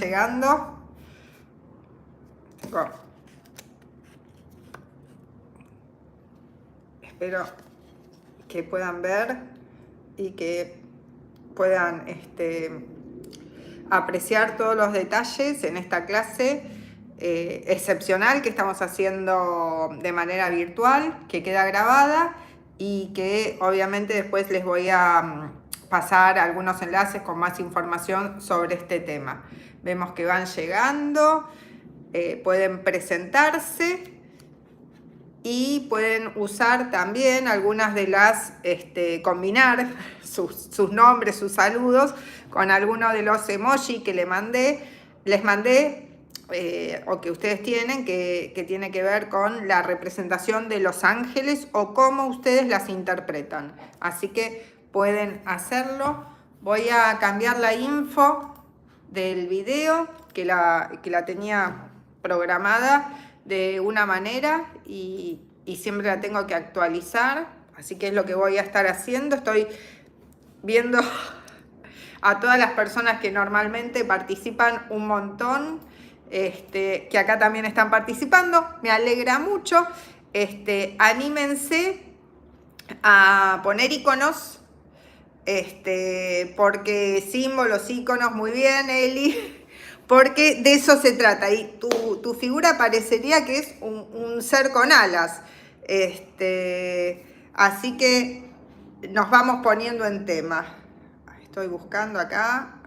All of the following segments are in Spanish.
llegando. Espero que puedan ver y que puedan apreciar todos los detalles en esta clase excepcional que estamos haciendo de manera virtual, que queda grabada y que obviamente después les voy a pasar algunos enlaces con más información sobre este tema. Vemos que van llegando, pueden presentarse y pueden usar también algunas de las, combinar sus nombres, sus saludos con alguno de los emojis que les mandé, o que ustedes tienen, que tiene que ver con la representación de los ángeles o cómo ustedes las interpretan. Así que pueden hacerlo. Voy a cambiar la info del video, que la tenía programada de una manera y siempre la tengo que actualizar, así que es lo que voy a estar haciendo. Estoy viendo a todas las personas que normalmente participan un montón, que acá también están participando, me alegra mucho. Anímense a poner iconos, porque símbolos, iconos, muy bien, Eli. Porque de eso se trata. Y tu figura parecería que es un ser con alas. Así que nos vamos poniendo en tema. Estoy buscando acá.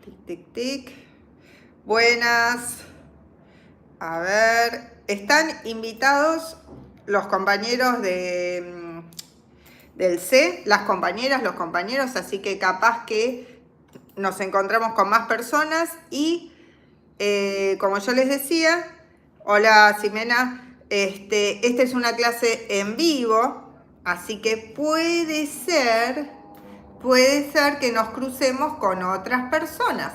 Tic, tic, tic. Buenas. A ver. Están invitados los compañeros del C, las compañeras, los compañeros. Así que capaz que nos encontramos con más personas y como yo les decía, hola Ximena, esta es una clase en vivo, así que puede ser que nos crucemos con otras personas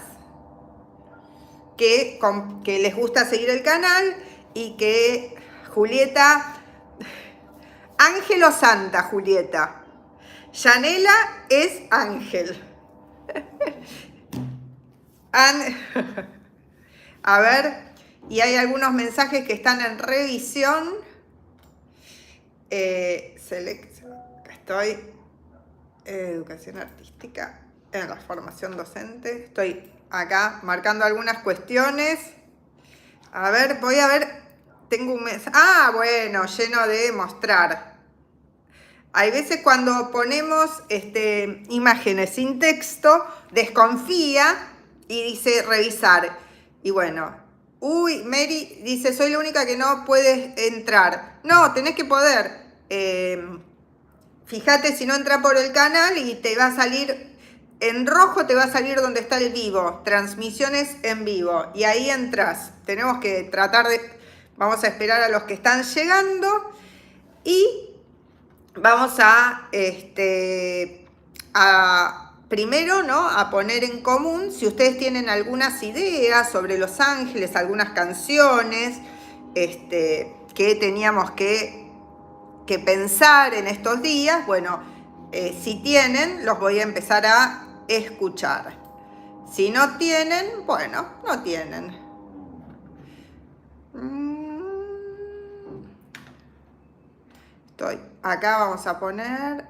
que les gusta seguir el canal y que Julieta, Ángel o Santa Julieta, Yanela es Ángel. A ver, y hay algunos mensajes que están en revisión. Estoy educación artística en la formación docente. Estoy acá marcando algunas cuestiones. A ver, voy a ver. Tengo un mensaje. Ah, bueno, lleno de mostrar. Hay veces cuando ponemos imágenes sin texto, desconfía y dice revisar. Y bueno, uy, Mary dice, soy la única que no puede entrar. No, tenés que poder. Fíjate si no entra por el canal y te va a salir, en rojo te va a salir donde está el vivo, transmisiones en vivo. Y ahí entras. Tenemos que tratar de, vamos a esperar a los que están llegando y vamos a primero, ¿no?, a poner en común si ustedes tienen algunas ideas sobre los ángeles, algunas canciones que teníamos que pensar en estos días. Bueno, si tienen, los voy a empezar a escuchar. Si no tienen, bueno, no tienen. Acá vamos a poner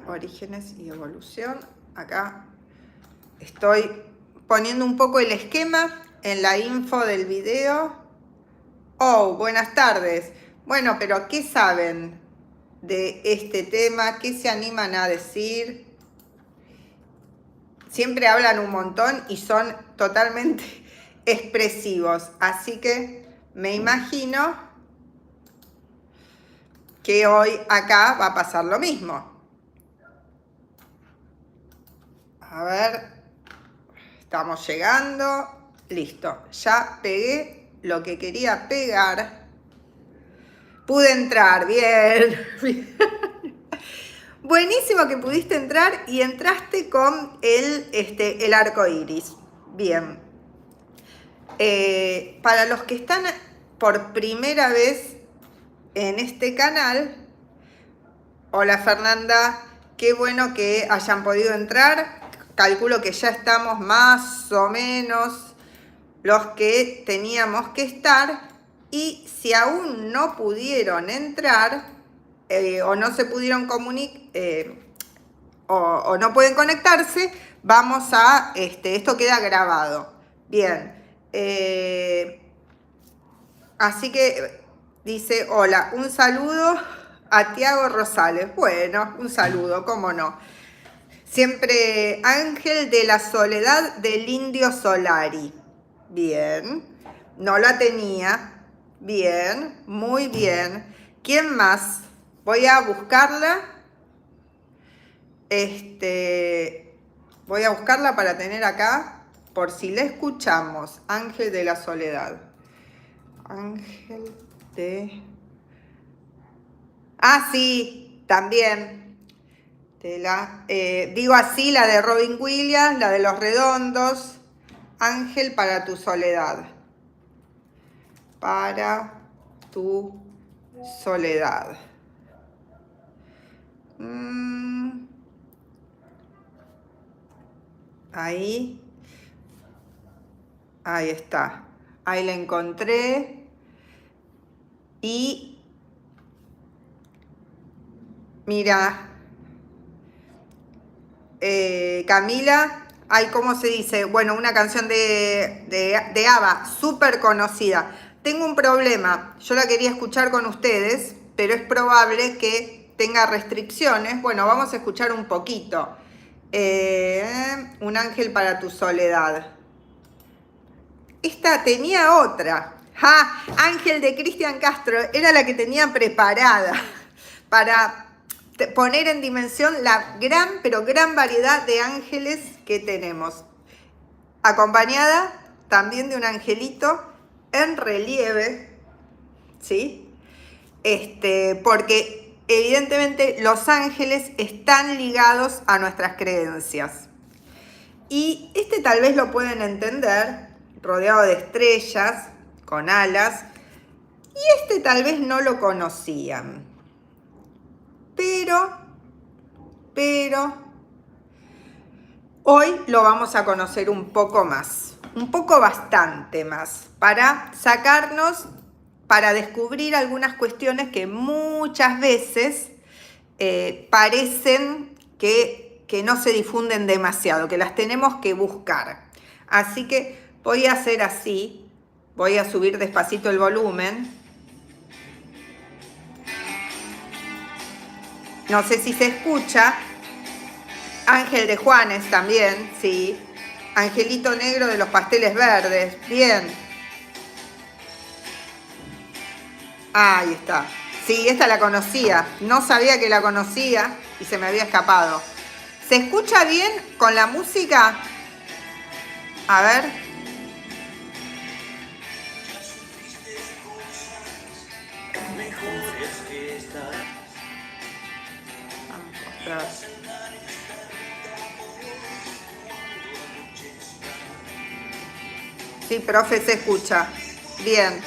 orígenes y evolución. Acá estoy poniendo un poco el esquema en la info del video. Oh, buenas tardes. Bueno, pero ¿qué saben de este tema? ¿Qué se animan a decir? Siempre hablan un montón y son totalmente expresivos. Así que me imagino que hoy acá va a pasar lo mismo. A ver, estamos llegando. Listo, ya pegué lo que quería pegar. Pude entrar, bien. Buenísimo que pudiste entrar y entraste con el arco iris. Bien. Para los que están por primera vez en este canal. Hola Fernanda, qué bueno que hayan podido entrar. Calculo que ya estamos más o menos los que teníamos que estar. Y si aún no pudieron entrar o no se pudieron comunicar o no pueden conectarse, vamos a, esto queda grabado. Bien. Así que dice, hola, un saludo a Tiago Rosales. Bueno, un saludo, cómo no. Siempre Ángel de la Soledad del Indio Solari. Bien, no la tenía. Bien, muy bien. ¿Quién más? Voy a buscarla. Voy a buscarla para tener acá, por si la escuchamos. Ángel de la Soledad. Ángel de... Ah, sí, también. Digo así, la de Robin Williams, la de Los Redondos. Ángel para tu soledad. Para tu soledad. Ahí. Ahí está. Ahí la encontré. Y mira, Camila, ay, ¿cómo se dice? Bueno, una canción de ABBA, súper conocida. Tengo un problema, yo la quería escuchar con ustedes, pero es probable que tenga restricciones. Bueno, vamos a escuchar un poquito. Un ángel para tu soledad. Esta tenía otra. Ángel de Cristian Castro, era la que tenía preparada para poner en dimensión la pero gran variedad de ángeles que tenemos. Acompañada también de un angelito en relieve, ¿sí? Porque evidentemente los ángeles están ligados a nuestras creencias. Y tal vez lo pueden entender, rodeado de estrellas, con alas, y tal vez no lo conocían. Pero hoy lo vamos a conocer un poco más, un poco bastante más, para descubrir algunas cuestiones que muchas veces parecen que no se difunden demasiado, que las tenemos que buscar. Así que voy a hacer así, voy a subir despacito el volumen. No sé si se escucha. Ángel de Juanes también, sí. Angelito negro de los pasteles verdes, bien. Ahí está. Sí, esta la conocía. No sabía que la conocía y se me había escapado. ¿Se escucha bien con la música? A ver. Sí, profe, se escucha. Bien.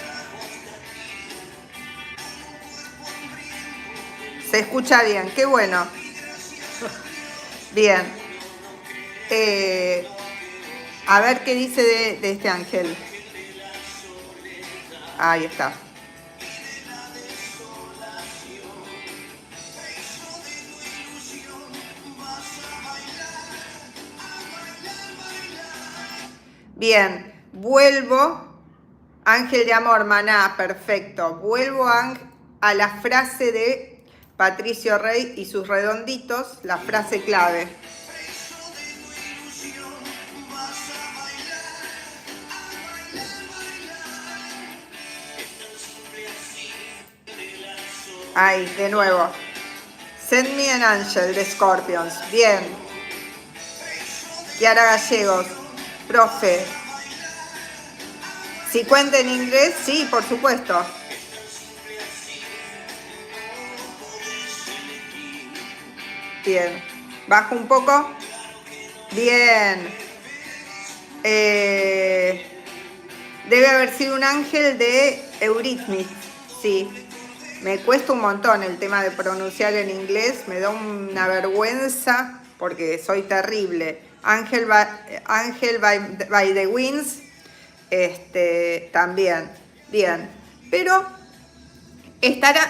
Se escucha bien, qué bueno. Bien. A ver qué dice de este ángel. Ahí está. Bien, vuelvo. Ángel de amor, maná, perfecto. Vuelvo a la frase de Patricio Rey y sus redonditos, la frase clave. Ahí, de nuevo. Send me an angel de Scorpions. Bien. Kiara Gallegos, profe. Si cuenta en inglés, sí, por supuesto. Bien. Bajo un poco. Bien. Debe haber sido un ángel de Eurythmics, sí. Me cuesta un montón el tema de pronunciar en inglés, me da una vergüenza porque soy terrible. Angel by the Winds, también, bien. Pero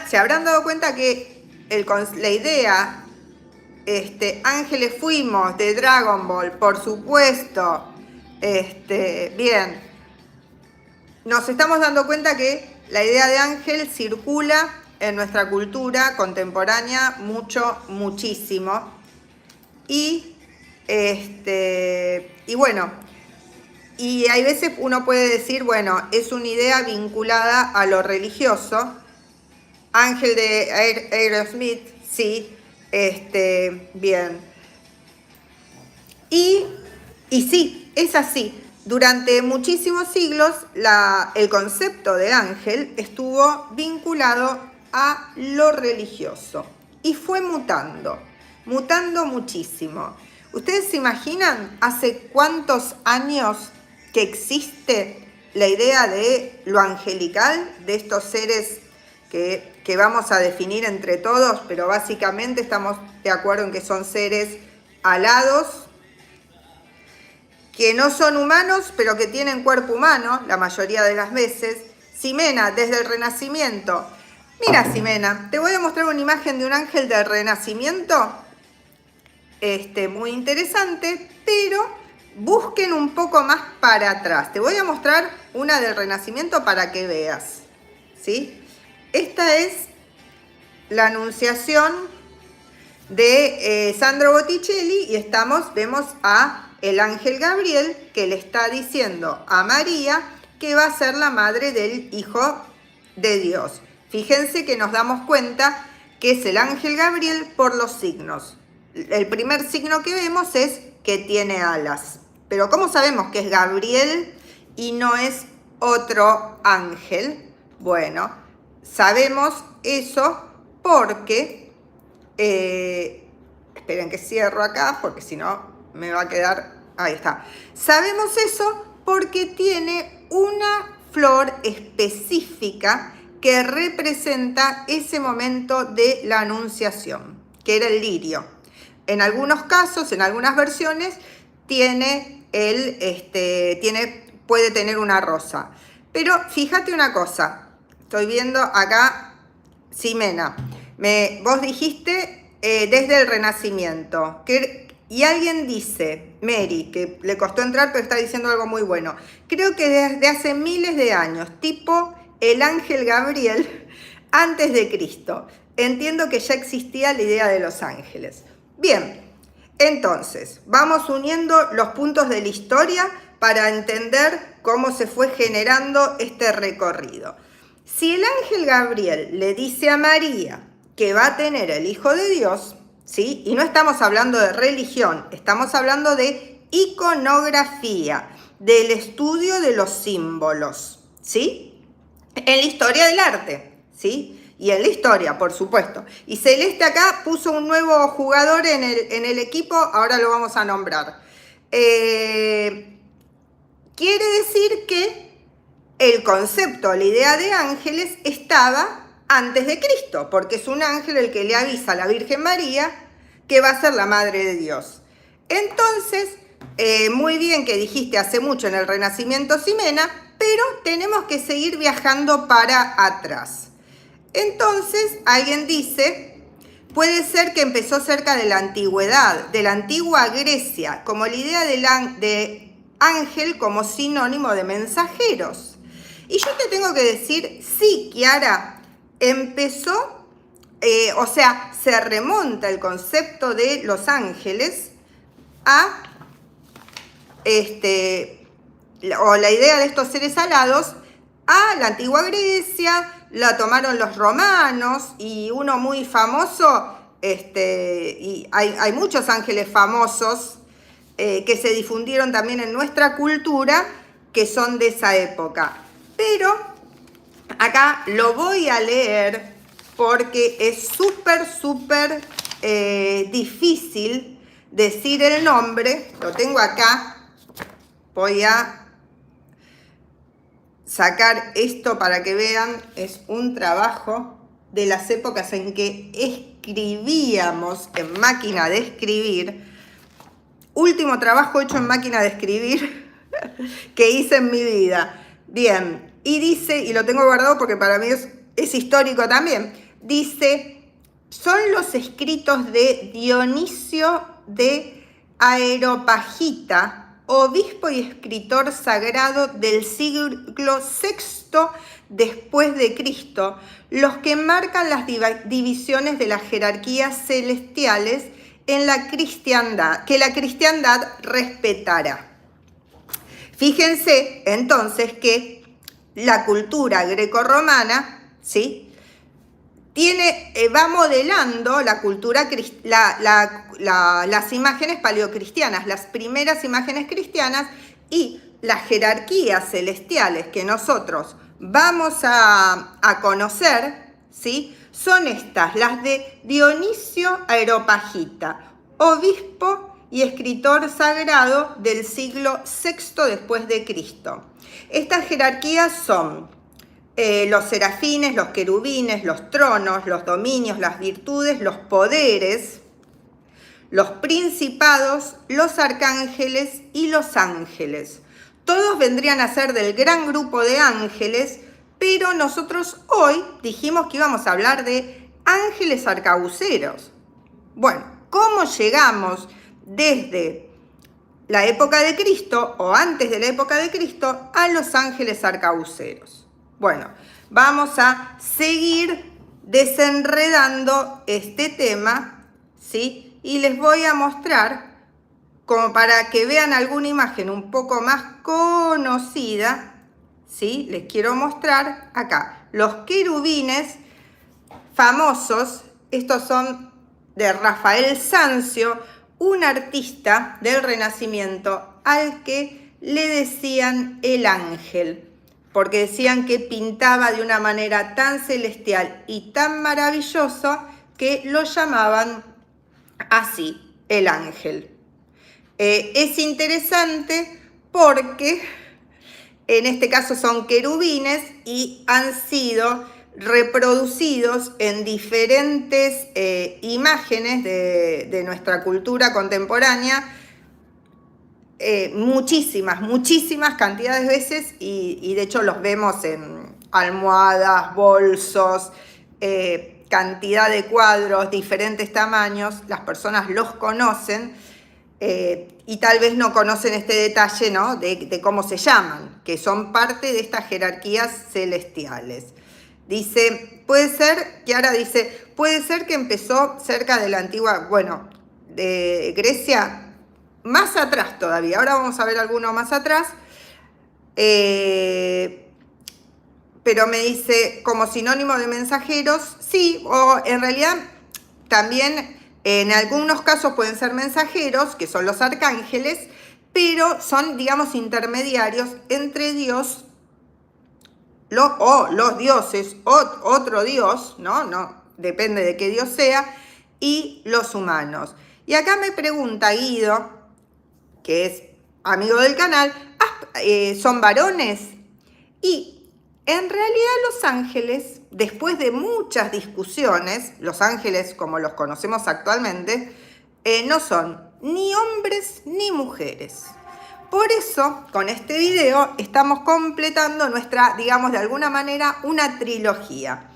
se habrán dado cuenta que la idea, Ángeles Fuimos, de Dragon Ball, por supuesto, bien. Nos estamos dando cuenta que la idea de ángel circula en nuestra cultura contemporánea muchísimo. Y bueno, y hay veces uno puede decir, bueno, es una idea vinculada a lo religioso. Ángel de Aerosmith, sí, bien. Y sí, es así. Durante muchísimos siglos el concepto de ángel estuvo vinculado a lo religioso y fue mutando muchísimo. ¿Ustedes se imaginan hace cuántos años que existe la idea de lo angelical, de estos seres que vamos a definir entre todos, pero básicamente estamos de acuerdo en que son seres alados, que no son humanos, pero que tienen cuerpo humano la mayoría de las veces? Ximena, desde el Renacimiento. Mira, Ximena, te voy a mostrar una imagen de un ángel del Renacimiento, muy interesante, pero busquen un poco más para atrás. Te voy a mostrar una del Renacimiento para que veas, ¿sí? Esta es la Anunciación de Sandro Botticelli y vemos a el ángel Gabriel que le está diciendo a María que va a ser la madre del Hijo de Dios. Fíjense que nos damos cuenta que es el ángel Gabriel por los signos. El primer signo que vemos es que tiene alas. Pero ¿cómo sabemos que es Gabriel y no es otro ángel? Bueno, sabemos eso porque... esperen que cierro acá porque si no me va a quedar... Ahí está. Sabemos eso porque tiene una flor específica que representa ese momento de la anunciación, que era el lirio. En algunos casos, en algunas versiones, puede tener una rosa. Pero fíjate una cosa, estoy viendo acá, Ximena, vos dijiste desde el Renacimiento, y alguien dice, Mary, que le costó entrar pero está diciendo algo muy bueno, creo que desde hace miles de años, tipo el ángel Gabriel antes de Cristo. Entiendo que ya existía la idea de los ángeles. Bien, entonces, vamos uniendo los puntos de la historia para entender cómo se fue generando este recorrido. Si el ángel Gabriel le dice a María que va a tener el Hijo de Dios, ¿sí? Y no estamos hablando de religión, estamos hablando de iconografía, del estudio de los símbolos, ¿sí? En la historia del arte, ¿sí? Y en la historia, por supuesto. Y Celeste acá puso un nuevo jugador en el equipo, ahora lo vamos a nombrar. Quiere decir que el concepto, la idea de ángeles estaba antes de Cristo, porque es un ángel el que le avisa a la Virgen María que va a ser la Madre de Dios. Entonces, muy bien que dijiste hace mucho en el Renacimiento, Ximena, pero tenemos que seguir viajando para atrás. Entonces, alguien dice, puede ser que empezó cerca de la antigüedad, de la antigua Grecia, como la idea de ángel como sinónimo de mensajeros. Y yo te tengo que decir, sí, Kiara, empezó, se remonta el concepto de los ángeles a, o la idea de estos seres alados, a la antigua Grecia. La tomaron los romanos y uno muy famoso, y hay muchos ángeles famosos que se difundieron también en nuestra cultura, que son de esa época. Pero acá lo voy a leer porque es súper difícil decir el nombre. Lo tengo acá. Voy a... sacar esto para que vean, es un trabajo de las épocas en que escribíamos en máquina de escribir. Último trabajo hecho en máquina de escribir que hice en mi vida. Bien, y dice, y lo tengo guardado porque para mí es histórico también, dice, son los escritos de Dionisio de Areopagita, obispo y escritor sagrado del siglo VI después de Cristo, los que marcan las divisiones de las jerarquías celestiales en la cristiandad, que la cristiandad respetará. Fíjense entonces que la cultura grecorromana, ¿sí?, va modelando la cultura, las imágenes paleocristianas, las primeras imágenes cristianas, y las jerarquías celestiales que nosotros vamos a conocer, ¿sí?, son estas, las de Dionisio Areopagita, obispo y escritor sagrado del siglo VI después de Cristo. Estas jerarquías son los serafines, los querubines, los tronos, los dominios, las virtudes, los poderes, los principados, los arcángeles y los ángeles. Todos vendrían a ser del gran grupo de ángeles, pero nosotros hoy dijimos que íbamos a hablar de ángeles arcabuceros. Bueno, ¿cómo llegamos desde la época de Cristo o antes de la época de Cristo a los ángeles arcabuceros? Bueno, vamos a seguir desenredando este tema, ¿sí? Y les voy a mostrar, como para que vean alguna imagen un poco más conocida, ¿sí? Les quiero mostrar acá los querubines famosos. Estos son de Rafael Sanzio, un artista del Renacimiento al que le decían el ángel, porque decían que pintaba de una manera tan celestial y tan maravilloso que lo llamaban así, el ángel. Es interesante porque en este caso son querubines y han sido reproducidos en diferentes imágenes de nuestra cultura contemporánea, muchísimas cantidades de veces, y de hecho los vemos en almohadas, bolsos, cantidad de cuadros, diferentes tamaños. Las personas los conocen y tal vez no conocen este detalle, ¿no?, de cómo se llaman, que son parte de estas jerarquías celestiales. Dice, puede ser, Kiara dice, puede ser que empezó cerca de la antigua, bueno, de Grecia, más atrás todavía. Ahora vamos a ver alguno más atrás. Pero me dice, como sinónimo de mensajeros, sí, o en realidad también en algunos casos pueden ser mensajeros, que son los arcángeles, pero son, digamos, intermediarios entre Dios o los dioses, o otro Dios, ¿no? Depende de qué Dios sea, y los humanos. Y acá me pregunta Guido, que es amigo del canal, ¿son varones? Y en realidad los ángeles, después de muchas discusiones, los ángeles como los conocemos actualmente, no son ni hombres ni mujeres. Por eso, con este video, estamos completando nuestra, digamos, de alguna manera, una trilogía.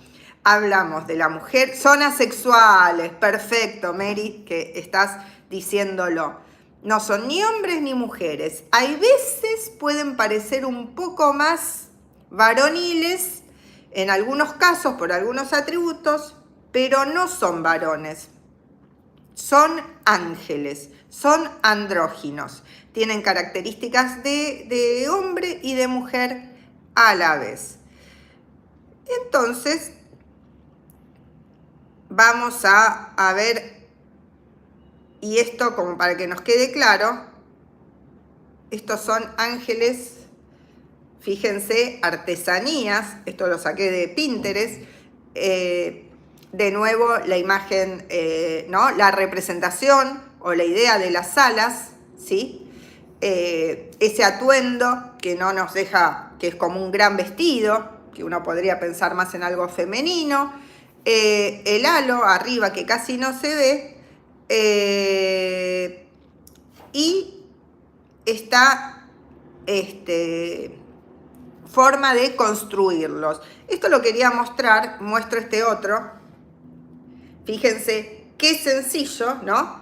Hablamos de la mujer, son asexuales, perfecto, Mary, que estás diciéndolo. No son ni hombres ni mujeres. Hay veces pueden parecer un poco más varoniles, en algunos casos por algunos atributos, pero no son varones. Son ángeles, son andróginos. Tienen características de hombre y de mujer a la vez. Entonces, vamos a ver, y esto como para que nos quede claro, estos son ángeles, fíjense, artesanías, esto lo saqué de Pinterest, de nuevo la imagen, ¿no?, la representación o la idea de las alas, ¿sí? Ese atuendo que no nos deja que es como un gran vestido, que uno podría pensar más en algo femenino. El halo arriba, que casi no se ve. Y esta forma de construirlos. Esto lo quería mostrar, muestro este otro. Fíjense qué sencillo, ¿no?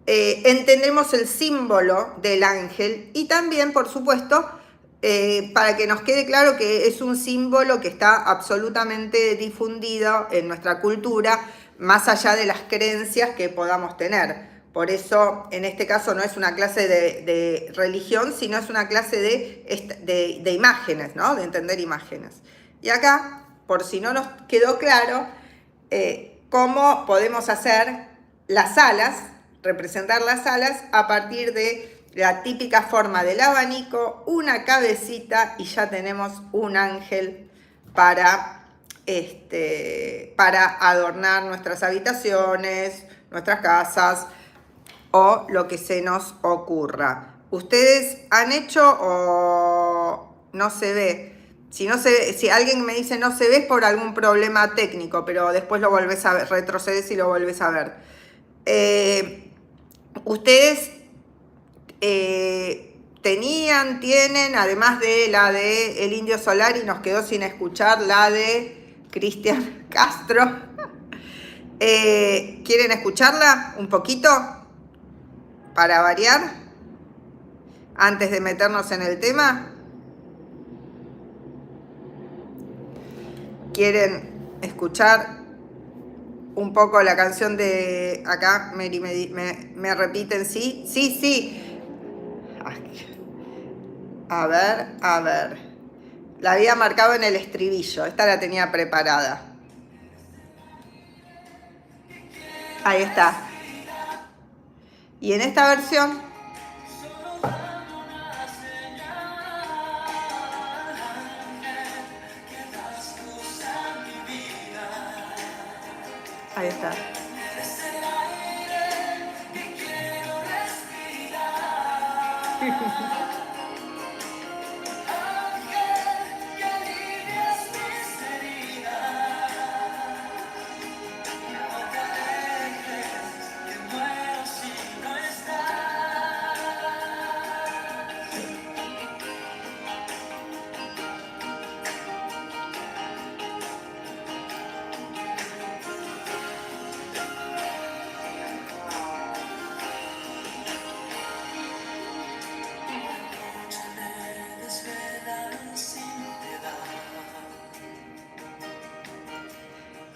Entendemos el símbolo del ángel y también, por supuesto, para que nos quede claro que es un símbolo que está absolutamente difundido en nuestra cultura, más allá de las creencias que podamos tener. Por eso, en este caso, no es una clase de religión, sino es una clase de imágenes, ¿no? De entender imágenes. Y acá, por si no nos quedó claro, cómo podemos hacer las alas, representar las alas a partir de la típica forma del abanico, una cabecita y ya tenemos un ángel para adornar nuestras habitaciones, nuestras casas o lo que se nos ocurra. ¿Ustedes han hecho o no se ve? Si no se ve, si alguien me dice no se ve es por algún problema técnico, pero después lo volvés a ver, retrocedes y lo volvés a ver. Ustedes tienen, además de la de El Indio Solar, y nos quedó sin escuchar la de Cristian Castro. ¿Quieren escucharla un poquito? Para variar, antes de meternos en el tema. ¿Quieren escuchar un poco la canción de acá? Mary me repiten, sí, sí, sí. A ver. La había marcado en el estribillo, esta la tenía preparada. Ahí está. Y en esta versión ahí está.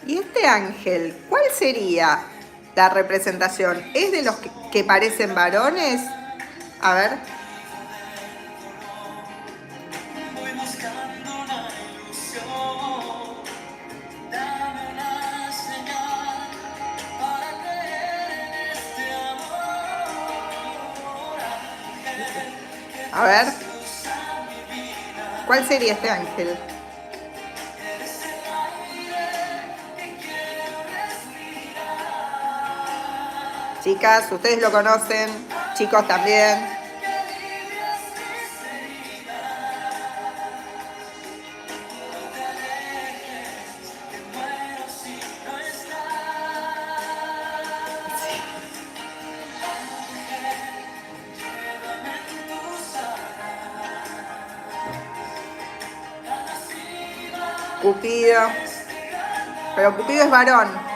¿Y este ángel, cuál sería la representación? ¿Es de los que parecen varones? A ver. A ver. ¿Cuál sería este ángel? Chicas, ustedes lo conocen, chicos también. Cupido. Pero Cupido es varón.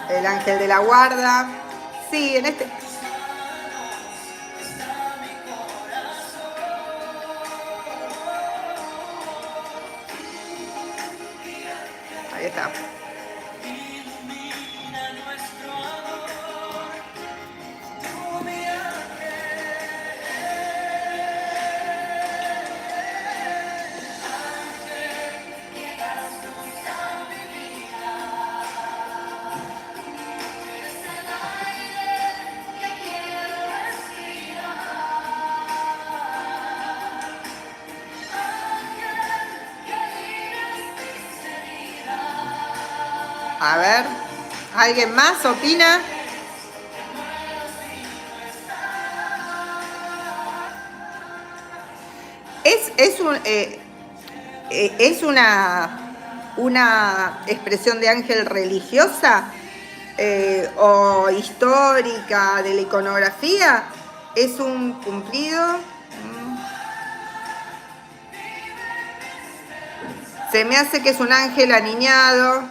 El ángel de la guarda. Sí, en este. Ahí está. A ver, ¿alguien más opina? Es una expresión de ángel religiosa o histórica de la iconografía. Es un cumplido. Se me hace que es un ángel aniñado,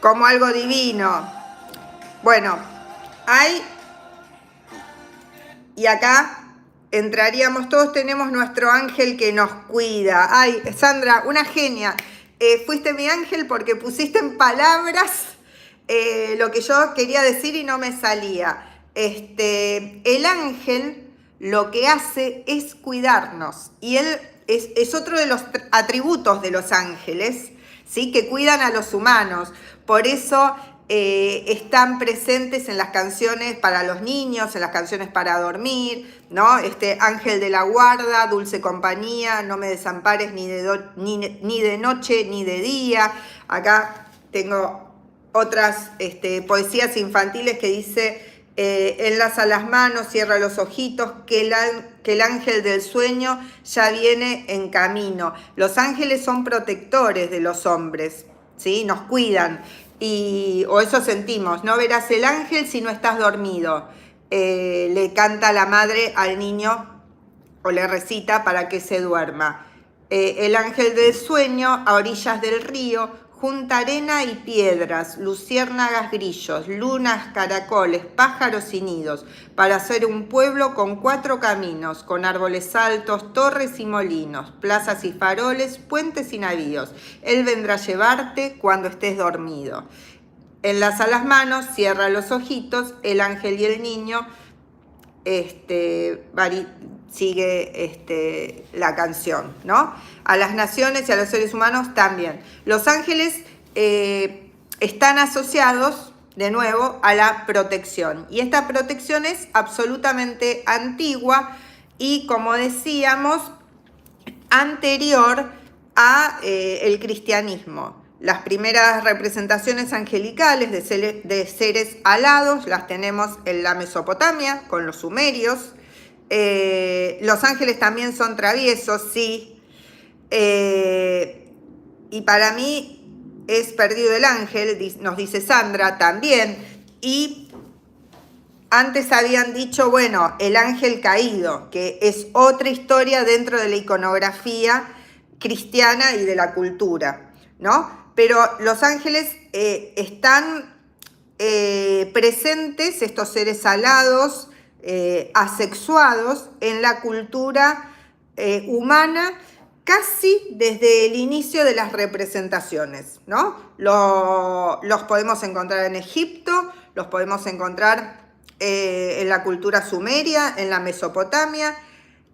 como algo divino. Bueno, y acá entraríamos, todos tenemos nuestro ángel que nos cuida. Ay, Sandra, una genia. Fuiste mi ángel porque pusiste en palabras lo que yo quería decir y no me salía. El ángel lo que hace es cuidarnos. Y él es otro de los atributos de los ángeles, ¿sí? Que cuidan a los humanos. Por eso están presentes en las canciones para los niños, en las canciones para dormir, ¿no? Ángel de la guarda, dulce compañía, no me desampares ni de noche ni de día. Acá tengo otras poesías infantiles que dice: enlaza las manos, cierra los ojitos, que el ángel del sueño ya viene en camino. Los ángeles son protectores de los hombres, ¿sí? Nos cuidan. O eso sentimos, no verás el ángel si no estás dormido. Le canta la madre al niño o le recita para que se duerma. El ángel del sueño a orillas del río, junta arena y piedras, luciérnagas, grillos, lunas, caracoles, pájaros y nidos, para hacer un pueblo con 4 caminos, con árboles altos, torres y molinos, plazas y faroles, puentes y navíos. Él vendrá a llevarte cuando estés dormido. Enlaza las manos, cierra los ojitos, el ángel y el niño, sigue la canción, ¿no? A las naciones y a los seres humanos también. Los ángeles están asociados, de nuevo, a la protección. Y esta protección es absolutamente antigua y, como decíamos, anterior a el cristianismo. Las primeras representaciones angelicales de seres alados las tenemos en la Mesopotamia, con los sumerios. Los ángeles también son traviesos, sí. Y para mí es perdido el ángel, nos dice Sandra también. Y antes habían dicho, bueno, el ángel caído, que es otra historia dentro de la iconografía cristiana y de la cultura, ¿no? Pero los ángeles están presentes, estos seres alados, asexuados, en la cultura humana casi desde el inicio de las representaciones, ¿no? Los podemos encontrar en Egipto, los podemos encontrar en la cultura sumeria, en la Mesopotamia.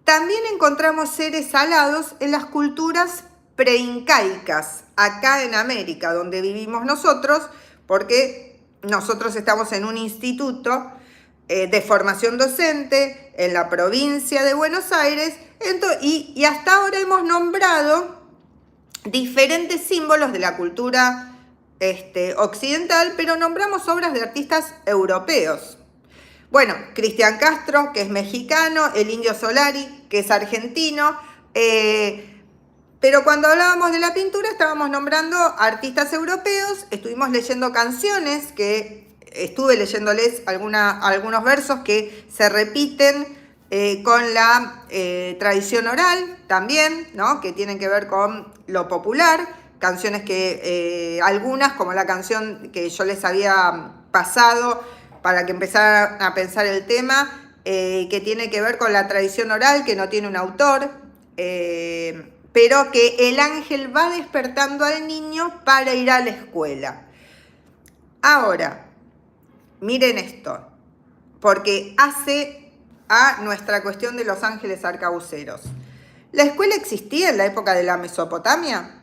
También encontramos seres alados en las culturas preincaicas, acá en América, donde vivimos nosotros, porque nosotros estamos en un instituto de formación docente en la provincia de Buenos Aires, y hasta ahora hemos nombrado diferentes símbolos de la cultura occidental, pero nombramos obras de artistas europeos. Bueno, Cristian Castro, que es mexicano, el Indio Solari, que es argentino, pero cuando hablábamos de la pintura estábamos nombrando artistas europeos, estuvimos leyendo canciones, que estuve leyéndoles algunos versos que se repiten con la tradición oral también, ¿no? Que tienen que ver con lo popular, canciones que algunas, como la canción que yo les había pasado para que empezaran a pensar el tema, que tiene que ver con la tradición oral, que no tiene un autor, pero que el ángel va despertando al niño para ir a la escuela. Ahora, miren esto, porque hace a nuestra cuestión de los ángeles arcabuceros. ¿La escuela existía en la época de la Mesopotamia?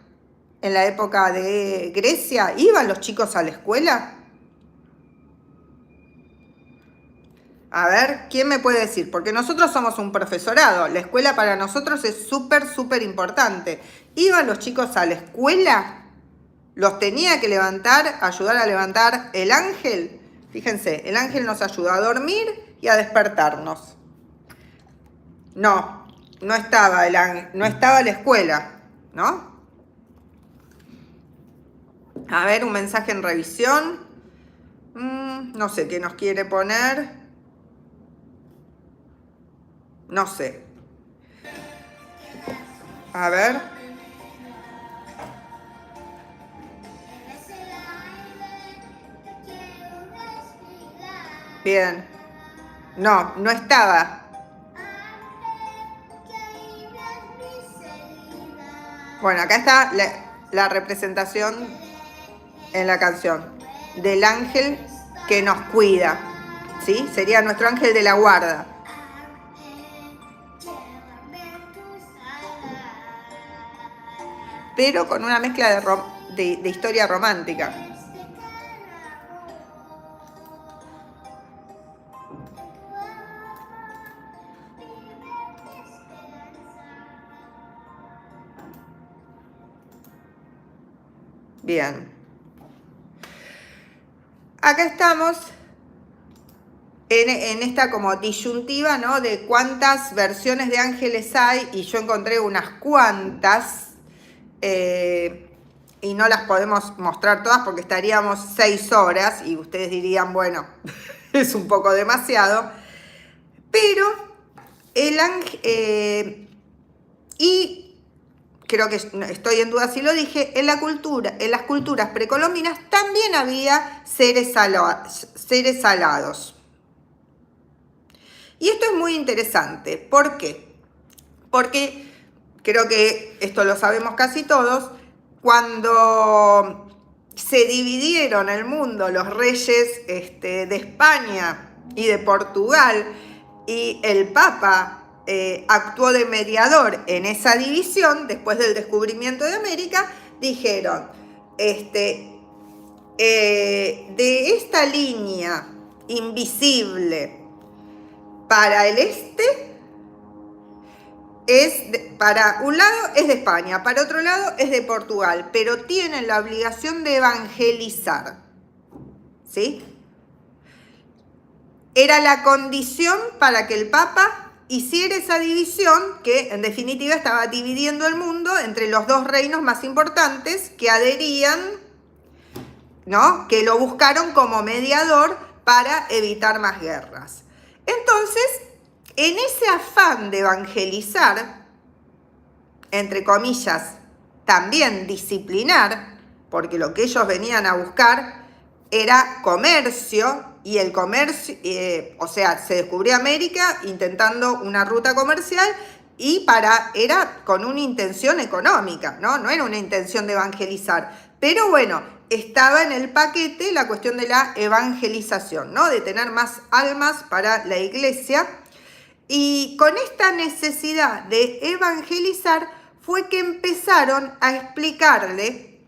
¿En la época de Grecia? ¿Iban los chicos a la escuela? A ver, ¿quién me puede decir? Porque nosotros somos un profesorado. La escuela para nosotros es súper importante. ¿Iban los chicos a la escuela? ¿Los tenía que ayudar a levantar el ángel? Fíjense, el ángel nos ayuda a dormir y a despertarnos. No, no estaba, no estaba la escuela, ¿no? A ver, un mensaje en revisión. No sé qué nos quiere poner. No sé. A ver. Bien. No, no estaba. Bueno, acá está la representación en la canción del ángel que nos cuida, ¿sí? Sería nuestro ángel de la guarda. Pero con una mezcla de historia romántica. Bien. Acá estamos en esta como disyuntiva, ¿no? De cuántas versiones de ángeles hay, y yo encontré unas cuantas, y no las podemos mostrar todas porque estaríamos 6 horas y ustedes dirían, bueno, es un poco demasiado, pero el ángel, y creo que estoy en duda si lo dije, en las culturas precolombinas también había seres alados. Y esto es muy interesante. ¿Por qué? Porque creo que esto lo sabemos casi todos. Cuando se dividieron el mundo los reyes de España y de Portugal, y el Papa actuó de mediador en esa división después del descubrimiento de América, dijeron, de esta línea invisible para el este, para un lado es de España, para otro lado es de Portugal, pero tienen la obligación de evangelizar, ¿sí? Era la condición para que el Papa hiciera esa división, que en definitiva estaba dividiendo el mundo entre los dos reinos más importantes que adherían, ¿no? Que lo buscaron como mediador para evitar más guerras. Entonces, en ese afán de evangelizar, entre comillas, también disciplinar, porque lo que ellos venían a buscar era comercio, y el comercio, o sea, se descubrió América intentando una ruta comercial, y era con una intención económica, ¿no? No era una intención de evangelizar. Pero bueno, estaba en el paquete la cuestión de la evangelización, ¿no? De tener más almas para la iglesia. Y con esta necesidad de evangelizar fue que empezaron a explicarle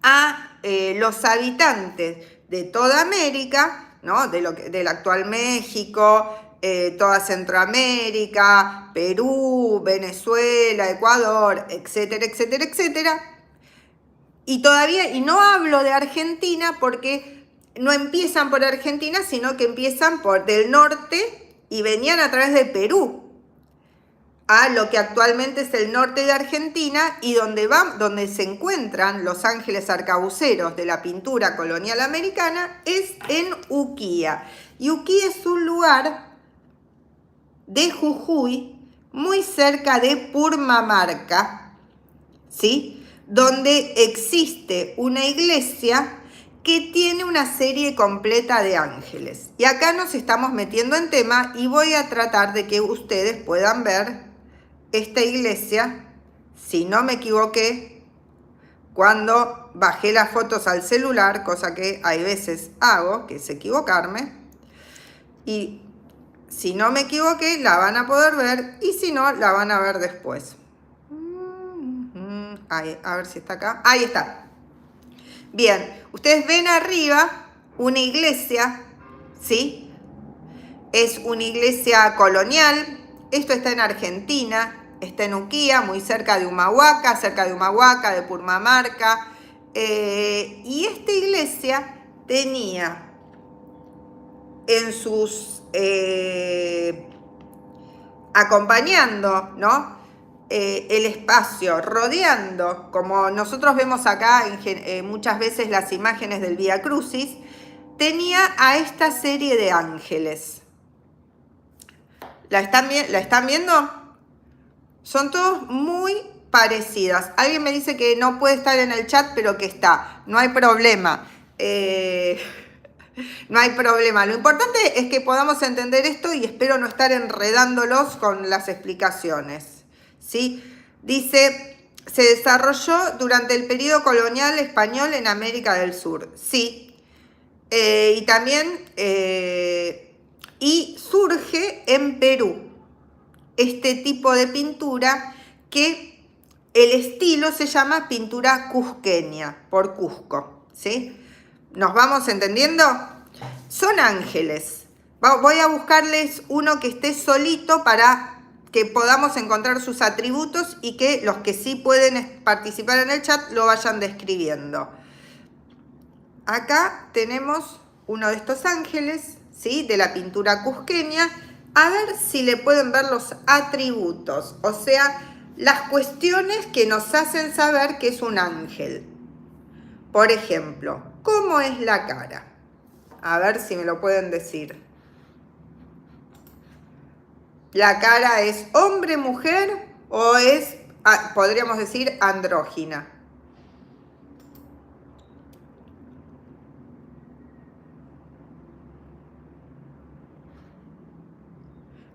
a los habitantes de toda América, ¿no? Del actual México, toda Centroamérica, Perú, Venezuela, Ecuador, etcétera, etcétera, etcétera. Y no hablo de Argentina porque no empiezan por Argentina, sino que empiezan por del norte y venían a través de Perú a lo que actualmente es el norte de Argentina, y donde se encuentran los ángeles arcabuceros de la pintura colonial americana es en Uquía. Y Uquía es un lugar de Jujuy, muy cerca de Purmamarca, ¿sí? Donde existe una iglesia que tiene una serie completa de ángeles. Y acá nos estamos metiendo en tema y voy a tratar de que ustedes puedan ver esta iglesia, si no me equivoqué, cuando bajé las fotos al celular, cosa que hay veces hago, que es equivocarme, y si no me equivoqué, la van a poder ver, y si no, la van a ver después. Ahí, a ver si está acá. Ahí está. Bien, ustedes ven arriba una iglesia, ¿sí? Es una iglesia colonial. Esto está en Argentina, está en Uquía, muy cerca de Humahuaca, de Purmamarca. Y esta iglesia tenía en sus acompañando, ¿no? El espacio, rodeando, como nosotros vemos acá muchas veces las imágenes del Vía Crucis, tenía a esta serie de ángeles. ¿La están viendo? Son todos muy parecidas. Alguien me dice que no puede estar en el chat, pero que está. No hay problema. No hay problema. Lo importante es que podamos entender esto y espero no estar enredándolos con las explicaciones, ¿sí? Dice, se desarrolló durante el periodo colonial español en América del Sur. Sí. Y también y surge en Perú este tipo de pintura que el estilo se llama pintura cusqueña, por Cusco, ¿sí? ¿Nos vamos entendiendo? Son ángeles. Voy a buscarles uno que esté solito para que podamos encontrar sus atributos y que los que sí pueden participar en el chat lo vayan describiendo. Acá tenemos uno de estos ángeles, ¿sí? De la pintura cusqueña. A ver si le pueden ver los atributos, o sea, las cuestiones que nos hacen saber que es un ángel. Por ejemplo, ¿cómo es la cara? A ver si me lo pueden decir. ¿La cara es hombre, mujer o es, podríamos decir, andrógina?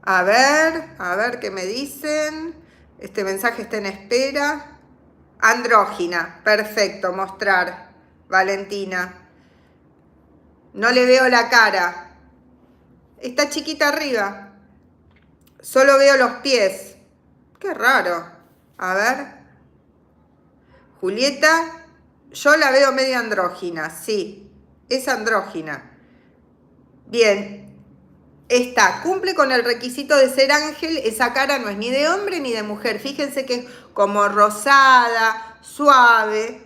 A ver qué me dicen. Este mensaje está en espera. Andrógina, perfecto, mostrar. Valentina. No le veo la cara. Está chiquita arriba. Solo veo los pies. Qué raro. A ver. Julieta, yo la veo medio andrógina, sí. Es andrógina. Bien. Cumple con el requisito de ser ángel. Esa cara no es ni de hombre ni de mujer. Fíjense que es como rosada, suave.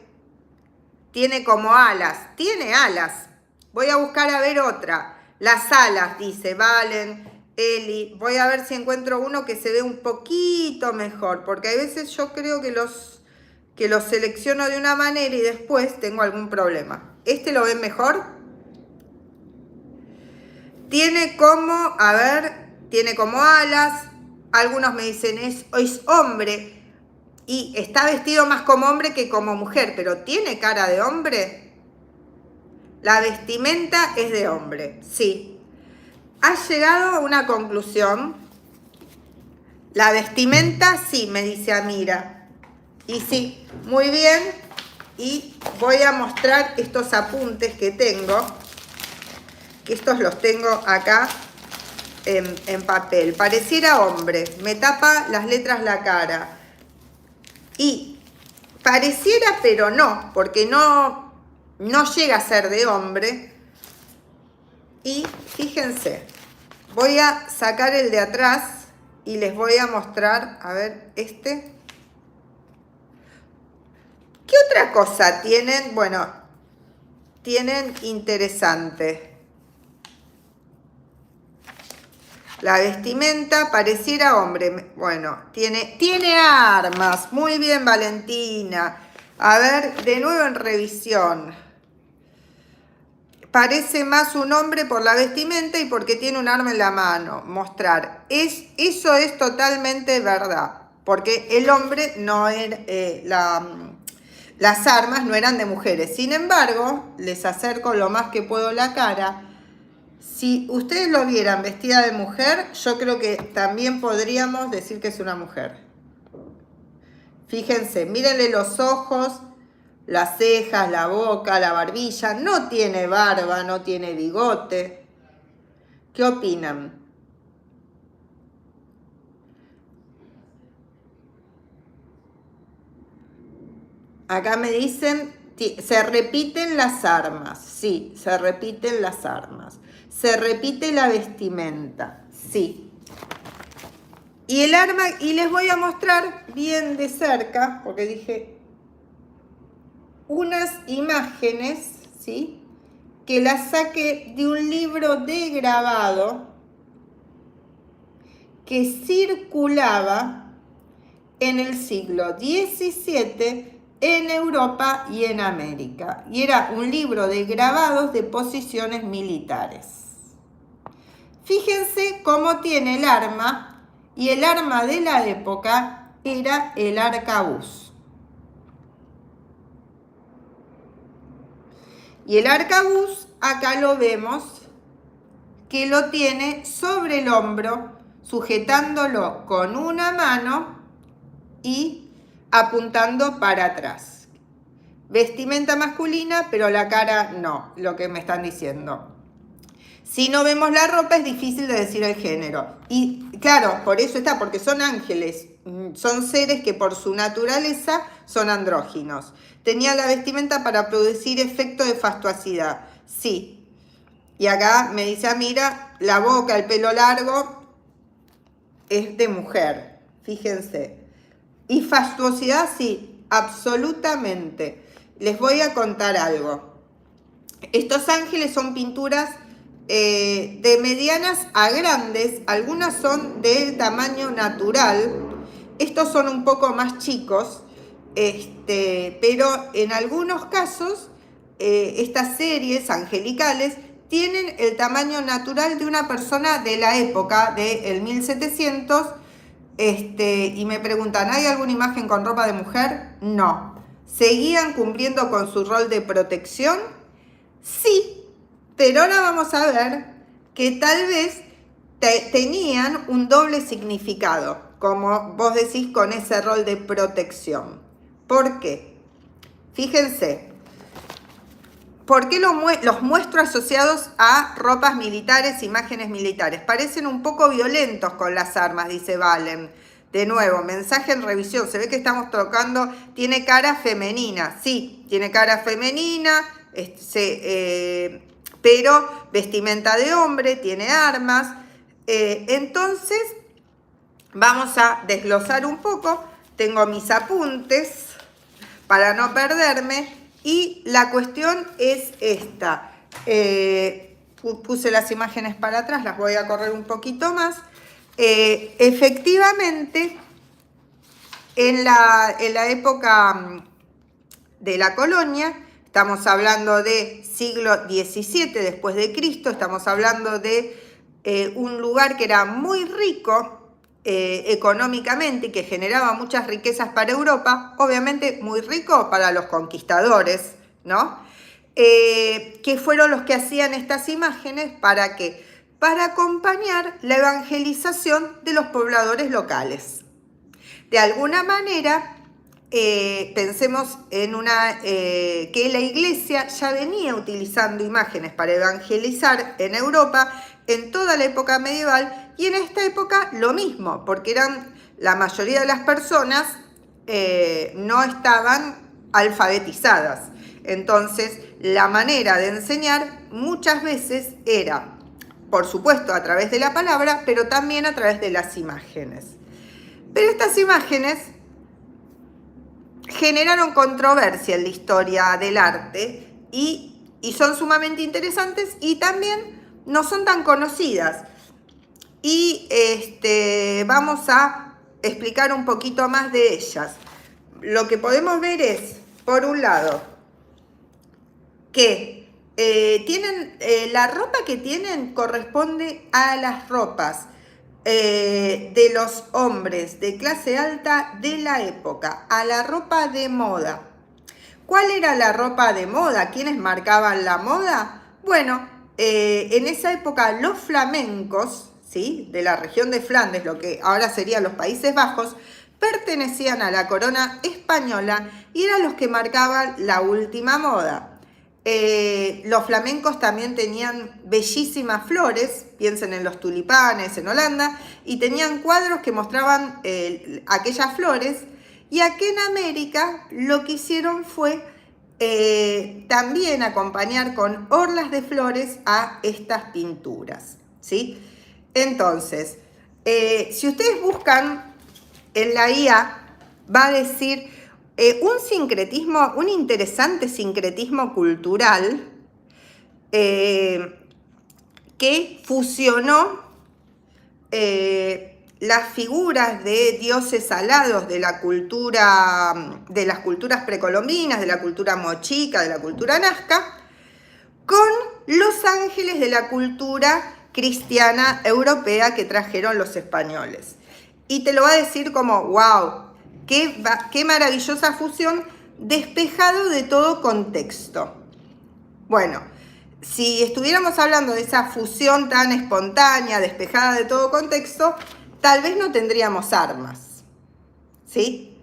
Tiene como alas. Tiene alas. Voy a buscar a ver otra. Las alas, dice Valen, Eli. Voy a ver si encuentro uno que se ve un poquito mejor. Porque a veces yo creo que los selecciono de una manera y después tengo algún problema. ¿Este lo ven mejor? Tiene como, a ver, tiene como alas. Algunos me dicen es hombre. Y está vestido más como hombre que como mujer. Pero ¿tiene cara de hombre? La vestimenta es de hombre, sí. ¿Has llegado a una conclusión? La vestimenta, sí, me dice Amira. Y sí, muy bien. Y voy a mostrar estos apuntes que tengo. Que estos los tengo acá en papel. Pareciera hombre. Me tapa las letras la cara. Y pareciera, pero no. Porque no llega a ser de hombre. Y fíjense, voy a sacar el de atrás y les voy a mostrar, a ver, este. ¿Qué otra cosa tienen? Bueno, tienen interesante. La vestimenta pareciera hombre. Bueno, tiene armas. Muy bien, Valentina. A ver, de nuevo en revisión. Parece más un hombre por la vestimenta y porque tiene un arma en la mano. Mostrar. Eso es totalmente verdad. Porque el hombre no era... las armas no eran de mujeres. Sin embargo, les acerco lo más que puedo la cara. Si ustedes lo vieran vestida de mujer, yo creo que también podríamos decir que es una mujer. Fíjense, mírenle los ojos, las cejas, la boca, la barbilla. No tiene barba, no tiene bigote. ¿Qué opinan? Acá me dicen, se repiten las armas. Sí, se repiten las armas. Se repite la vestimenta. Sí. Y el arma, y les voy a mostrar bien de cerca, porque dije, unas imágenes, ¿sí? Que las saqué de un libro de grabado que circulaba en el siglo XVII en Europa y en América. Y era un libro de grabados de posiciones militares. Fíjense cómo tiene el arma, y el arma de la época era el arcabuz. Y el arcabuz, acá lo vemos, que lo tiene sobre el hombro, sujetándolo con una mano y apuntando para atrás. Vestimenta masculina, pero la cara no, lo que me están diciendo. Si no vemos la ropa es difícil de decir el género. Y claro, por eso está, porque son ángeles, son seres que por su naturaleza son andróginos. Tenía la vestimenta para producir efecto de fastuosidad, sí. Y acá me dice, mira, la boca, el pelo largo es de mujer, fíjense. Y fastuosidad, sí, absolutamente. Les voy a contar algo. Estos ángeles son pinturas de medianas a grandes, algunas son del tamaño natural, estos son un poco más chicos, pero en algunos casos estas series angelicales tienen el tamaño natural de una persona de la época del 1700. Y me preguntan, ¿hay alguna imagen con ropa de mujer? No. ¿Seguían cumpliendo con su rol de protección? Sí, pero ahora vamos a ver que tal vez tenían un doble significado, como vos decís, con ese rol de protección. ¿Por qué? Fíjense, ¿por qué los muestro asociados a ropas militares, imágenes militares? Parecen un poco violentos con las armas, dice Valen. De nuevo, mensaje en revisión. Se ve que estamos tocando, tiene cara femenina. Sí, tiene cara femenina, pero vestimenta de hombre, tiene armas. Entonces, vamos a desglosar un poco. Tengo mis apuntes para no perderme. Y la cuestión es esta. Puse las imágenes para atrás, las voy a correr un poquito más. Efectivamente, en la época de la colonia, estamos hablando de siglo XVII después de Cristo, estamos hablando de un lugar que era muy rico económicamente y que generaba muchas riquezas para Europa, obviamente muy rico para los conquistadores, ¿no? Que fueron los que hacían estas imágenes, ¿para qué? Para acompañar la evangelización de los pobladores locales. De alguna manera, pensemos en que la iglesia ya venía utilizando imágenes para evangelizar en Europa en toda la época medieval, y en esta época lo mismo, porque la mayoría de las personas no estaban alfabetizadas. Entonces, la manera de enseñar muchas veces era, por supuesto, a través de la palabra, pero también a través de las imágenes. Pero estas imágenes generaron controversia en la historia del arte y son sumamente interesantes, y también no son tan conocidas. Y vamos a explicar un poquito más de ellas. Lo que podemos ver es, por un lado, que tienen la ropa que tienen corresponde a las ropas de los hombres de clase alta de la época, a la ropa de moda. ¿Cuál era la ropa de moda? ¿Quiénes marcaban la moda? Bueno, en esa época los flamencos, ¿sí?, de la región de Flandes, lo que ahora serían los Países Bajos, pertenecían a la corona española y eran los que marcaban la última moda. Los flamencos también tenían bellísimas flores, piensen en los tulipanes en Holanda, y tenían cuadros que mostraban aquellas flores, y aquí en América lo que hicieron fue también acompañar con orlas de flores a estas pinturas, ¿sí? Entonces, si ustedes buscan en la IA, va a decir un sincretismo, un interesante sincretismo cultural que fusionó las figuras de dioses alados de la cultura, de las culturas precolombinas, de la cultura mochica, de la cultura nazca, con los ángeles de la cultura cristiana europea que trajeron los españoles. Y te lo va a decir como, wow, qué maravillosa fusión, despejado de todo contexto. Bueno, si estuviéramos hablando de esa fusión tan espontánea, despejada de todo contexto, tal vez no tendríamos armas, ¿sí?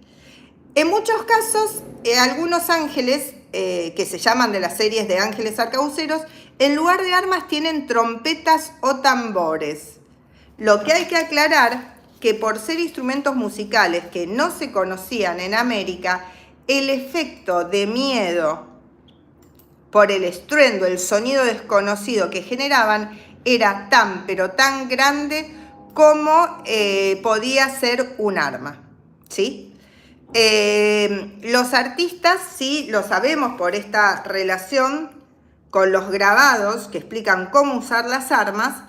En muchos casos, algunos ángeles, que se llaman de las series de ángeles arcabuceros, en lugar de armas tienen trompetas o tambores. Lo que hay que aclarar, que por ser instrumentos musicales que no se conocían en América, el efecto de miedo por el estruendo, el sonido desconocido que generaban, era tan, pero tan grande como podía ser un arma, ¿sí? Los artistas, sí, lo sabemos por esta relación con los grabados que explican cómo usar las armas,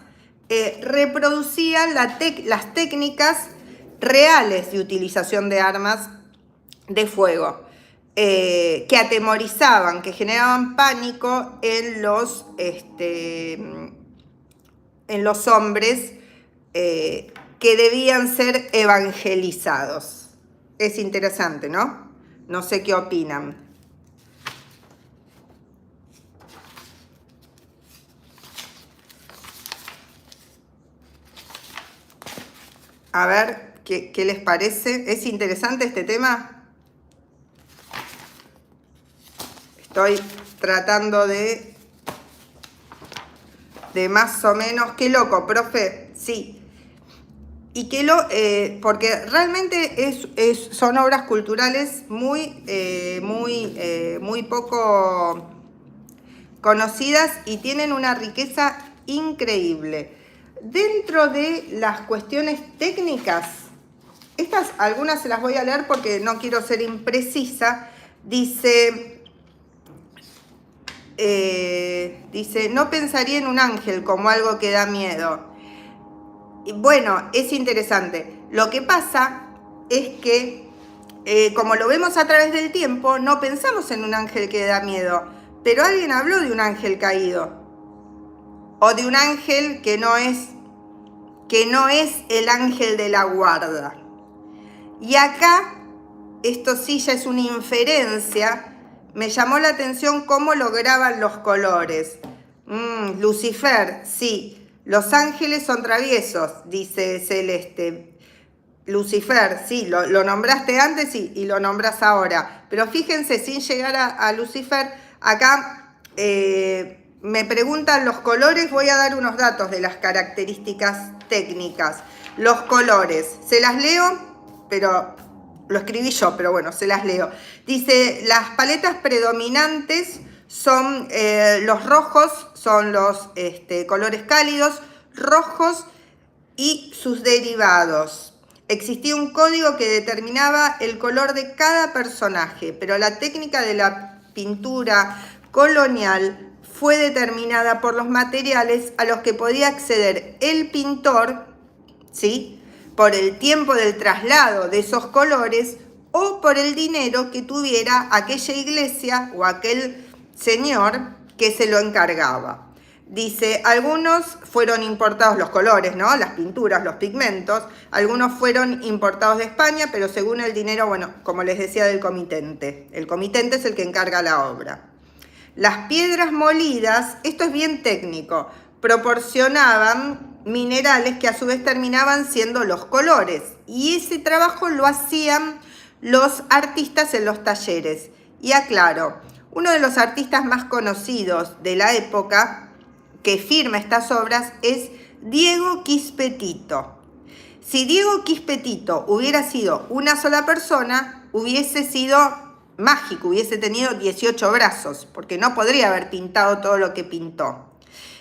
reproducían las técnicas reales de utilización de armas de fuego, que atemorizaban, que generaban pánico en los hombres que debían ser evangelizados. Es interesante, ¿no? No sé qué opinan. A ver, ¿qué les parece? ¿Es interesante este tema? Estoy tratando de más o menos... ¡Qué loco, profe! Sí. Y porque realmente son obras culturales muy poco conocidas y tienen una riqueza increíble. Dentro de las cuestiones técnicas, algunas se las voy a leer porque no quiero ser imprecisa. Dice, no pensaría en un ángel como algo que da miedo. Bueno, es interesante. Lo que pasa es que, como lo vemos a través del tiempo, no pensamos en un ángel que da miedo, pero alguien habló de un ángel caído, o de un ángel que no es el ángel de la guarda. Y acá, esto sí ya es una inferencia, me llamó la atención cómo lograban los colores. Lucifer, sí. Los ángeles son traviesos, dice Celeste. Lucifer, sí, lo nombraste antes y lo nombras ahora. Pero fíjense, sin llegar a Lucifer, acá me preguntan los colores, voy a dar unos datos de las características técnicas. Los colores, se las leo, pero lo escribí yo, pero bueno, se las leo. Dice, las paletas predominantes son los rojos, son los colores cálidos, rojos y sus derivados. Existía un código que determinaba el color de cada personaje, pero la técnica de la pintura colonial fue determinada por los materiales a los que podía acceder el pintor, ¿sí?, por el tiempo del traslado de esos colores o por el dinero que tuviera aquella iglesia o aquel señor que se lo encargaba. Dice, algunos fueron importados, los colores, ¿no? Las pinturas, los pigmentos, algunos fueron importados de España, pero según el dinero, bueno, como les decía, del comitente. El comitente es el que encarga la obra. Las piedras molidas, esto es bien técnico, proporcionaban minerales que a su vez terminaban siendo los colores. Y ese trabajo lo hacían los artistas en los talleres. Y aclaro, uno de los artistas más conocidos de la época que firma estas obras es Diego Quispetito. Si Diego Quispetito hubiera sido una sola persona, hubiese sido mágico, hubiese tenido 18 brazos, porque no podría haber pintado todo lo que pintó.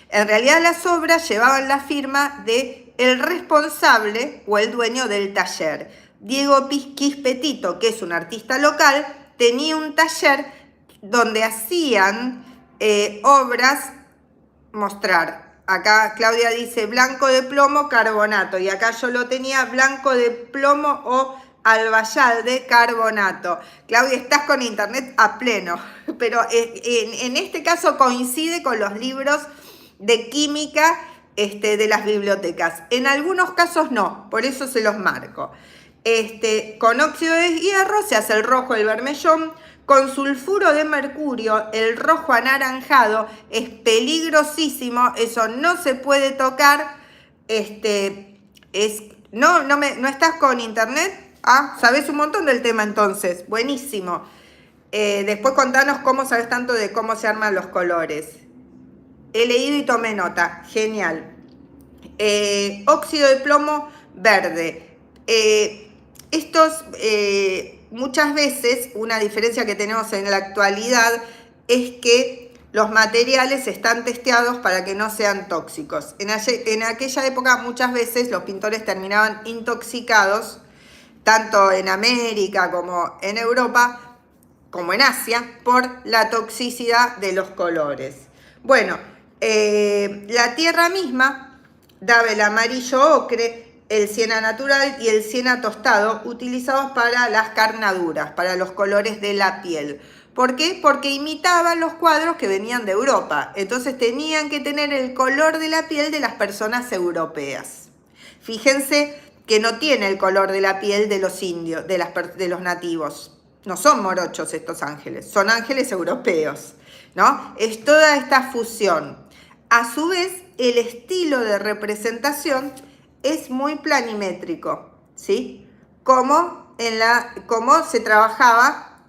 En realidad las obras llevaban la firma de el responsable o el dueño del taller. Diego Quispetito, que es un artista local, tenía un taller donde hacían obras, mostrar acá Claudia dice blanco de plomo, carbonato. Y acá yo lo tenía blanco de plomo o albayalde, carbonato. Claudia, estás con internet a pleno. Pero en este caso coincide con los libros de química de las bibliotecas. En algunos casos no, por eso se los marco. Con óxido de hierro se hace el rojo, el vermellón. Con sulfuro de mercurio, el rojo anaranjado es peligrosísimo, eso no se puede tocar. ¿No estás con internet? Ah, sabes un montón del tema entonces, buenísimo. Después contanos cómo sabes tanto de cómo se arman los colores. He leído y tomé nota, genial. Óxido de plomo verde. Muchas veces una diferencia que tenemos en la actualidad es que los materiales están testeados para que no sean tóxicos. En aquella época muchas veces los pintores terminaban intoxicados, tanto en América como en Europa, como en Asia, por la toxicidad de los colores. Bueno, la tierra misma daba el amarillo ocre, el siena natural y el siena tostado, utilizados para las carnaduras, para los colores de la piel. ¿Por qué? Porque imitaban los cuadros que venían de Europa. Entonces tenían que tener el color de la piel de las personas europeas. Fíjense que no tiene el color de la piel de los indios, de los nativos. No son morochos estos ángeles, son ángeles europeos, ¿no? Es toda esta fusión. A su vez, el estilo de representación es muy planimétrico, ¿sí? Como se trabajaba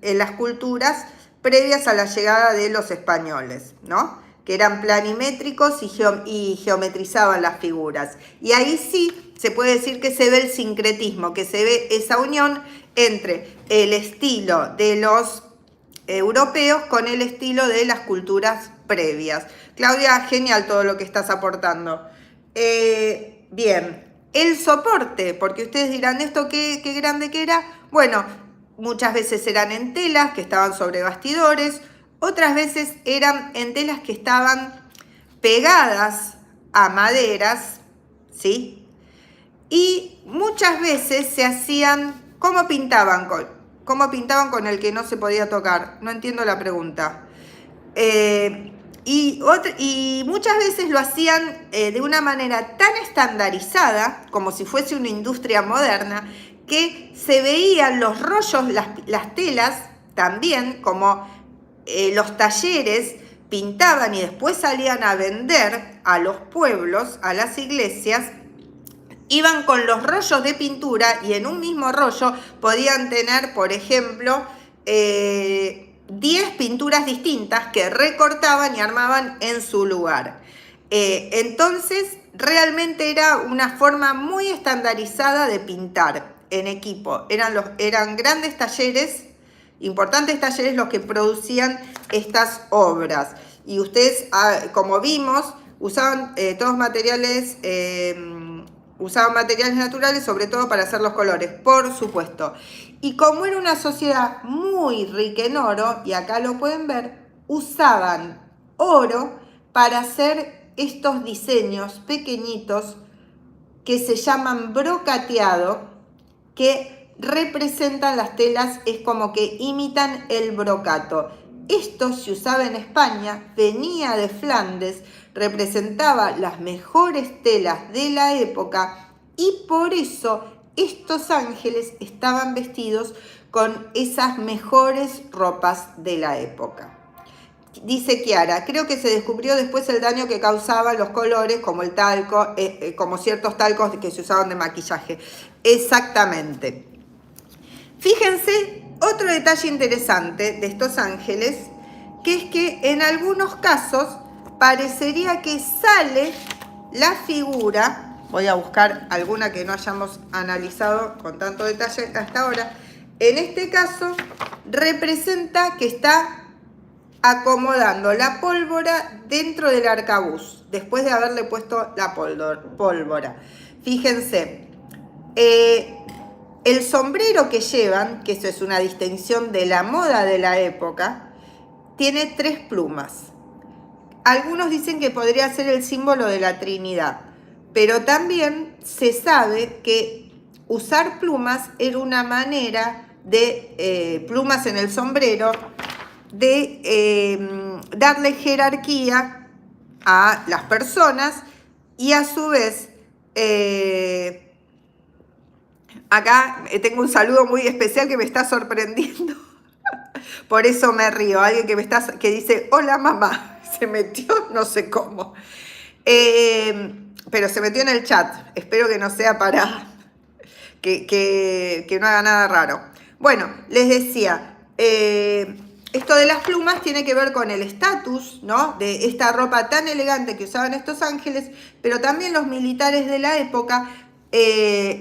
en las culturas previas a la llegada de los españoles, ¿no? Que eran planimétricos y geometrizaban las figuras. Y ahí sí se puede decir que se ve el sincretismo, que se ve esa unión entre el estilo de los europeos con el estilo de las culturas previas. Claudia, genial todo lo que estás aportando. Bien, el soporte, porque ustedes dirán, ¿esto qué grande que era? Bueno, muchas veces eran en telas que estaban sobre bastidores, otras veces eran en telas que estaban pegadas a maderas, ¿sí? Y muchas veces se hacían, ¿cómo pintaban con el que no se podía tocar? No entiendo la pregunta. Y muchas veces lo hacían de una manera tan estandarizada, como si fuese una industria moderna, que se veían los rollos, las telas también, como los talleres pintaban y después salían a vender a los pueblos, a las iglesias. Iban con los rollos de pintura y en un mismo rollo podían tener, por ejemplo, 10 pinturas distintas que recortaban y armaban en su lugar. Entonces, realmente era una forma muy estandarizada de pintar en equipo. Eran grandes talleres, importantes talleres los que producían estas obras. Y ustedes, como vimos, usaban todos materiales... Usaban materiales naturales, sobre todo para hacer los colores, por supuesto. Y como era una sociedad muy rica en oro, y acá lo pueden ver, usaban oro para hacer estos diseños pequeñitos que se llaman brocateado, que representan las telas, es como que imitan el brocato. Esto se usaba en España, venía de Flandes, representaba las mejores telas de la época y por eso estos ángeles estaban vestidos con esas mejores ropas de la época. Dice Kiara, creo que se descubrió después el daño que causaban los colores, como el talco, como ciertos talcos que se usaban de maquillaje. Exactamente. Fíjense, otro detalle interesante de estos ángeles, que es que en algunos casos parecería que sale la figura, voy a buscar alguna que no hayamos analizado con tanto detalle hasta ahora, en este caso representa que está acomodando la pólvora dentro del arcabuz, después de haberle puesto la pólvora. Fíjense, el sombrero que llevan, que eso es una distinción de la moda de la época, tiene 3 plumas. algunos dicen que podría ser el símbolo de la Trinidad, pero también se sabe que usar plumas era una manera de, plumas en el sombrero, de darle jerarquía a las personas y a su vez, acá tengo un saludo muy especial que me está sorprendiendo, por eso me río, alguien que dice, hola mamá, se metió, no sé cómo, pero se metió en el chat, espero que no sea para, que no haga nada raro. Bueno, les decía, esto de las plumas tiene que ver con el estatus, ¿no? De esta ropa tan elegante que usaban estos ángeles, pero también los militares de la época,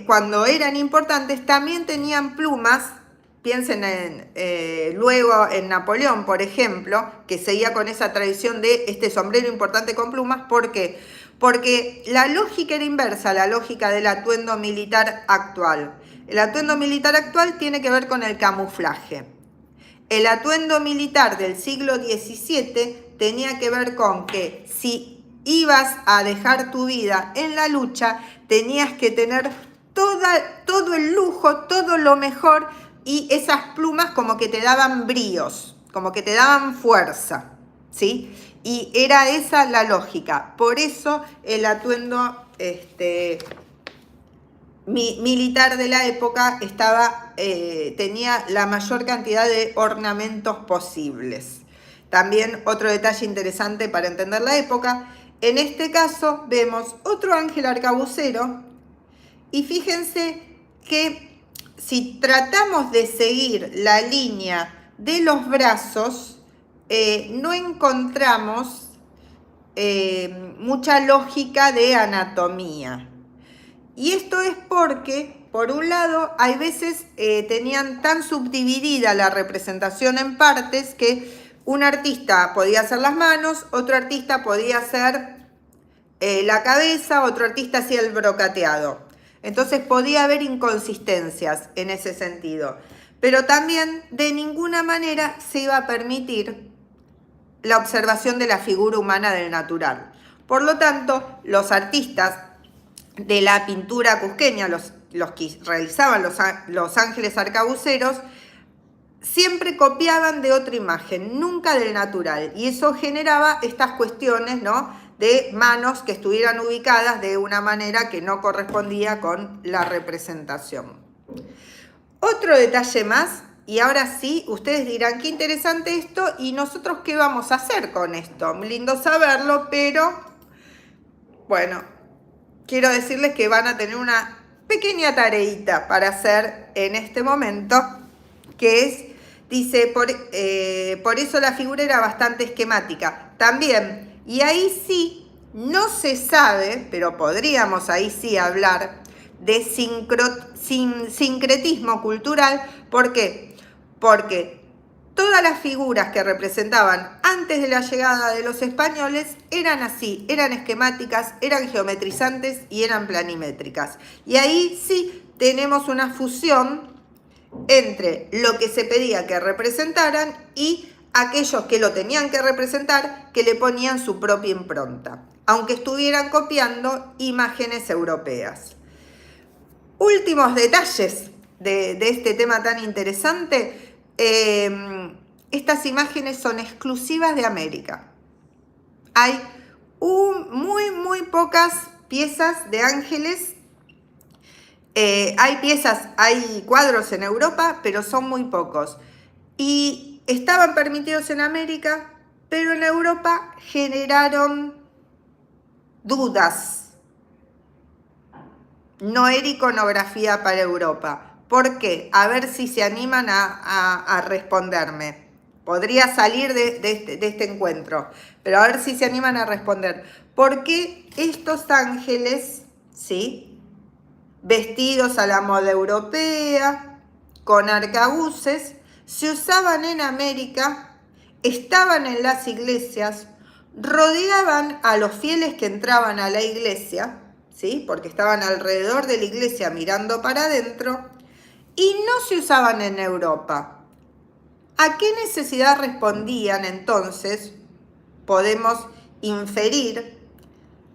cuando eran importantes, también tenían plumas. Piensen luego en Napoleón, por ejemplo, que seguía con esa tradición de este sombrero importante con plumas. ¿Por qué? Porque la lógica era inversa a la lógica del atuendo militar actual. El atuendo militar actual tiene que ver con el camuflaje. El atuendo militar del siglo XVII tenía que ver con que si ibas a dejar tu vida en la lucha, tenías que tener todo el lujo, todo lo mejor, y esas plumas como que te daban bríos, como que te daban fuerza, ¿sí? Y era esa la lógica. Por eso el atuendo militar de la época tenía la mayor cantidad de ornamentos posibles. También otro detalle interesante para entender la época, en este caso vemos otro ángel arcabucero y fíjense que si tratamos de seguir la línea de los brazos, no encontramos mucha lógica de anatomía. Y esto es porque, por un lado, hay veces tenían tan subdividida la representación en partes que un artista podía hacer las manos, otro artista podía hacer la cabeza, otro artista hacía el brocateado. Entonces podía haber inconsistencias en ese sentido. Pero también de ninguna manera se iba a permitir la observación de la figura humana del natural. Por lo tanto, los artistas de la pintura cusqueña, los que realizaban los ángeles arcabuceros, siempre copiaban de otra imagen, nunca del natural. Y eso generaba estas cuestiones, ¿no?, de manos que estuvieran ubicadas de una manera que no correspondía con la representación. Otro detalle más, y ahora sí, ustedes dirán, qué interesante esto, y nosotros qué vamos a hacer con esto. Lindo saberlo, pero bueno, quiero decirles que van a tener una pequeña tareita para hacer en este momento, que es, dice, por eso la figura era bastante esquemática. También, y ahí sí, no se sabe, pero podríamos ahí sí hablar de sincretismo cultural. ¿Por qué? Porque todas las figuras que representaban antes de la llegada de los españoles eran así, eran esquemáticas, eran geometrizantes y eran planimétricas. Y ahí sí tenemos una fusión entre lo que se pedía que representaran y aquellos que lo tenían que representar, que le ponían su propia impronta, aunque estuvieran copiando imágenes europeas. Últimos detalles de este tema tan interesante. Estas imágenes son exclusivas de América. Hay muy pocas piezas de ángeles. Hay cuadros en Europa, pero son muy pocos. Y estaban permitidos en América, pero en Europa generaron dudas. No era iconografía para Europa. ¿Por qué? A ver si se animan a responderme. Podría salir de este encuentro, pero a ver si se animan a responder. ¿Por qué estos ángeles, sí, vestidos a la moda europea, con arcabuces, se usaban en América, estaban en las iglesias, rodeaban a los fieles que entraban a la iglesia, ¿sí?, porque estaban alrededor de la iglesia mirando para adentro, y no se usaban en Europa? ¿A qué necesidad respondían entonces? Podemos inferir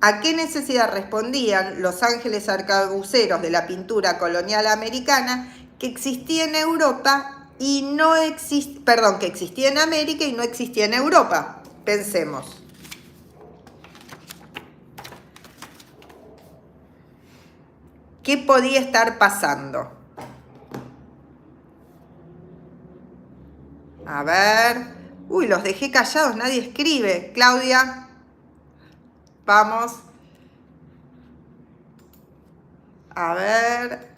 a qué necesidad respondían los ángeles arcabuceros de la pintura colonial americana que existía en Europa y no existía, perdón, que existía en América y no existía en Europa. Pensemos. ¿Qué podía estar pasando? A ver. Uy, los dejé callados, nadie escribe. Claudia, vamos. A ver.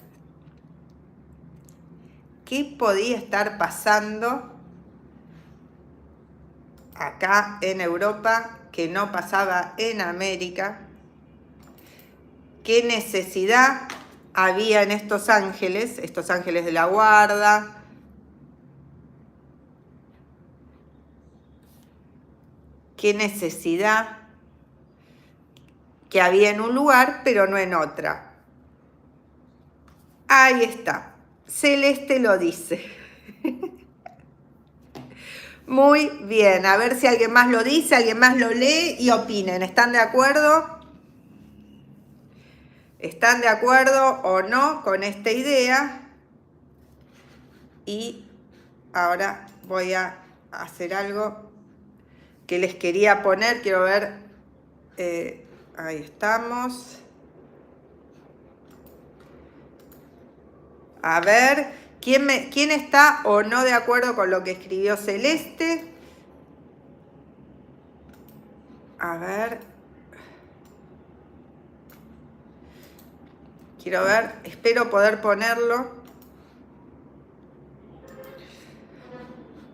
¿Qué podía estar pasando acá en Europa que no pasaba en América? ¿Qué necesidad había en estos ángeles de la guarda? ¿Qué necesidad que había en un lugar pero no en otra? Ahí está. Celeste lo dice. Muy bien. A ver si alguien más lo dice, alguien más lo lee y opinen. ¿Están de acuerdo? ¿Están de acuerdo o no con esta idea? Y ahora voy a hacer algo que les quería poner. Quiero ver. Ahí estamos. A ver, ¿quién está o no de acuerdo con lo que escribió Celeste? A ver. Quiero ver, espero poder ponerlo.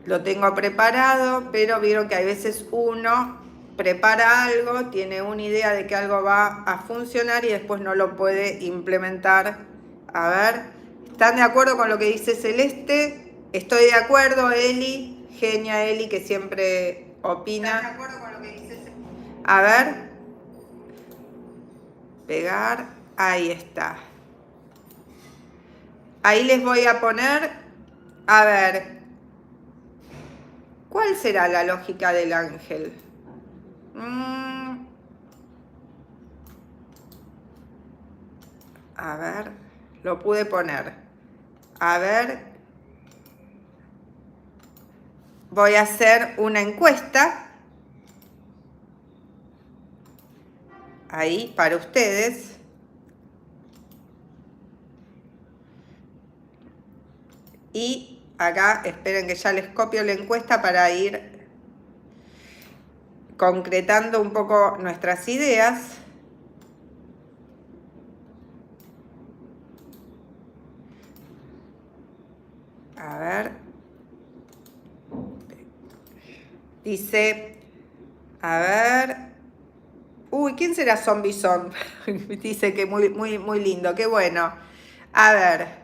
Lo tengo preparado, pero vieron que a veces uno prepara algo, tiene una idea de que algo va a funcionar y después no lo puede implementar. A ver. ¿Están de acuerdo con lo que dice Celeste? Estoy de acuerdo, Eli. Genia Eli, que siempre opina. ¿Están de acuerdo con lo que dice Celeste? A ver. Pegar. Ahí está. Ahí les voy a poner. A ver. ¿Cuál será la lógica del ángel? A ver. Lo pude poner. A ver. Voy a hacer una encuesta. Ahí para ustedes. Y acá, esperen que ya les copio la encuesta para ir concretando un poco nuestras ideas. A ver. Dice, a ver. Uy, ¿quién será Zombie Son? Dice que muy lindo, qué bueno. A ver.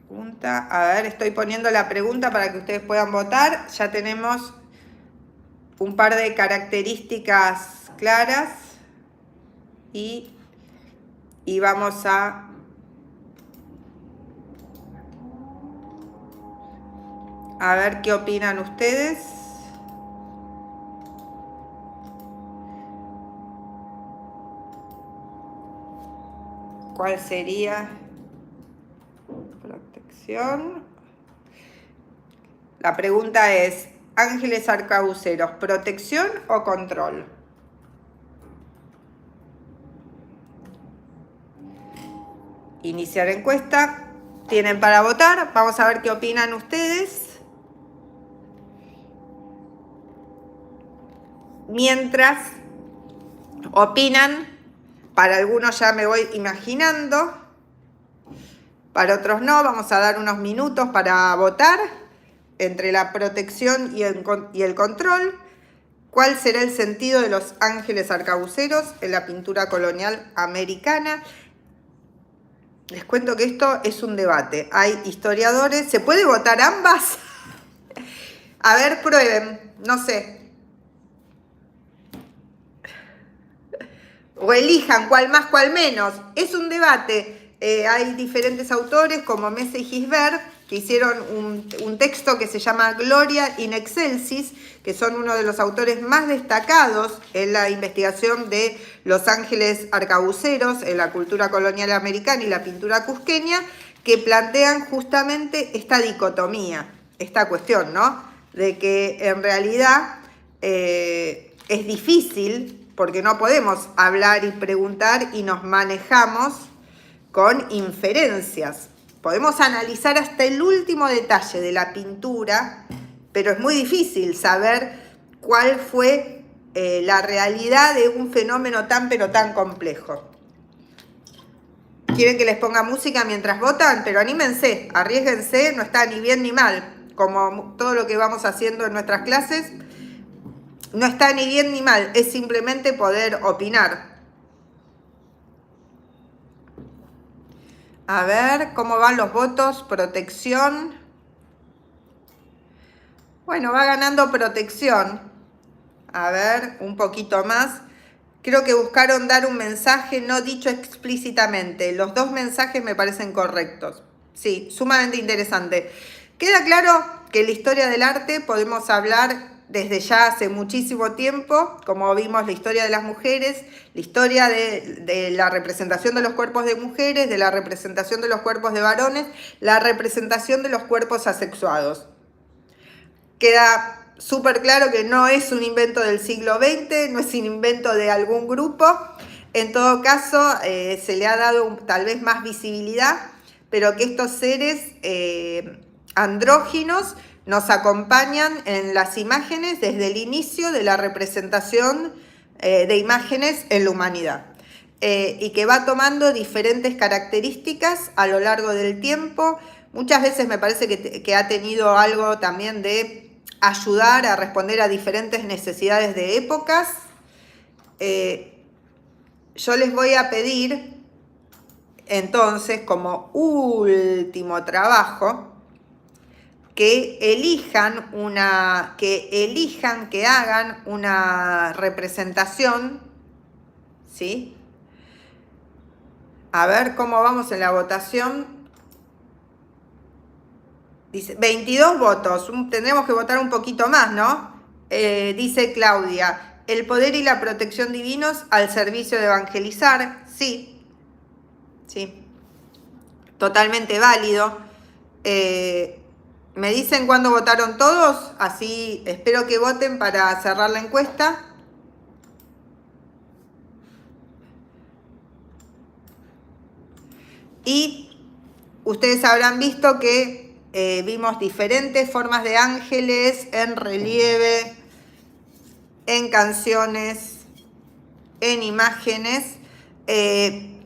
Pregunta. A ver, estoy poniendo la pregunta para que ustedes puedan votar. Ya tenemos un par de características claras. Y vamos a ver qué opinan ustedes. ¿Cuál sería? Protección. La pregunta es, ángeles arcabuceros, ¿protección o control? Iniciar encuesta. Tienen para votar. Vamos a ver qué opinan ustedes. Mientras opinan, para algunos ya me voy imaginando, para otros no. Vamos a dar unos minutos para votar entre la protección y el control. ¿Cuál será el sentido de los ángeles arcabuceros en la pintura colonial americana? Les cuento que esto es un debate. Hay historiadores. ¿Se puede votar ambas? A ver, prueben. No sé. O elijan cuál más, cuál menos. Es un debate. Hay diferentes autores como Messe y Gisbert que hicieron un texto que se llama Gloria in Excelsis, que son uno de los autores más destacados en la investigación de los ángeles arcabuceros en la cultura colonial americana y la pintura cusqueña, que plantean justamente esta dicotomía, esta cuestión, ¿no? De que en realidad es difícil, porque no podemos hablar y preguntar y nos manejamos con inferencias. Podemos analizar hasta el último detalle de la pintura, pero es muy difícil saber cuál fue la realidad de un fenómeno tan pero tan complejo. ¿Quieren que les ponga música mientras votan? Pero anímense, arriésguense, no está ni bien ni mal. Como todo lo que vamos haciendo en nuestras clases, no está ni bien ni mal, es simplemente poder opinar. A ver, ¿cómo van los votos? Protección. Bueno, va ganando protección. A ver, un poquito más. Creo que buscaron dar un mensaje no dicho explícitamente. Los dos mensajes me parecen correctos. Sí, sumamente interesante. Queda claro que en la historia del arte podemos hablar desde ya hace muchísimo tiempo, como vimos la historia de las mujeres, la historia de la representación de los cuerpos de mujeres, de la representación de los cuerpos de varones, la representación de los cuerpos asexuados. Queda súper claro que no es un invento del siglo XX, no es un invento de algún grupo. En todo caso, se le ha dado tal vez más visibilidad, pero que estos seres andróginos nos acompañan en las imágenes desde el inicio de la representación de imágenes en la humanidad. Y que va tomando diferentes características a lo largo del tiempo. Muchas veces me parece que ha tenido algo también de ayudar a responder a diferentes necesidades de épocas. Yo les voy a pedir, entonces, como último trabajo, que hagan una representación, ¿sí? A ver cómo vamos en la votación. Dice 22 votos, tendremos que votar un poquito más, ¿no? Dice Claudia, el poder y la protección divinos al servicio de evangelizar. Sí, sí, totalmente válido. ¿Me dicen cuándo votaron todos? Así espero que voten para cerrar la encuesta. Y ustedes habrán visto que vimos diferentes formas de ángeles en relieve, en canciones, en imágenes.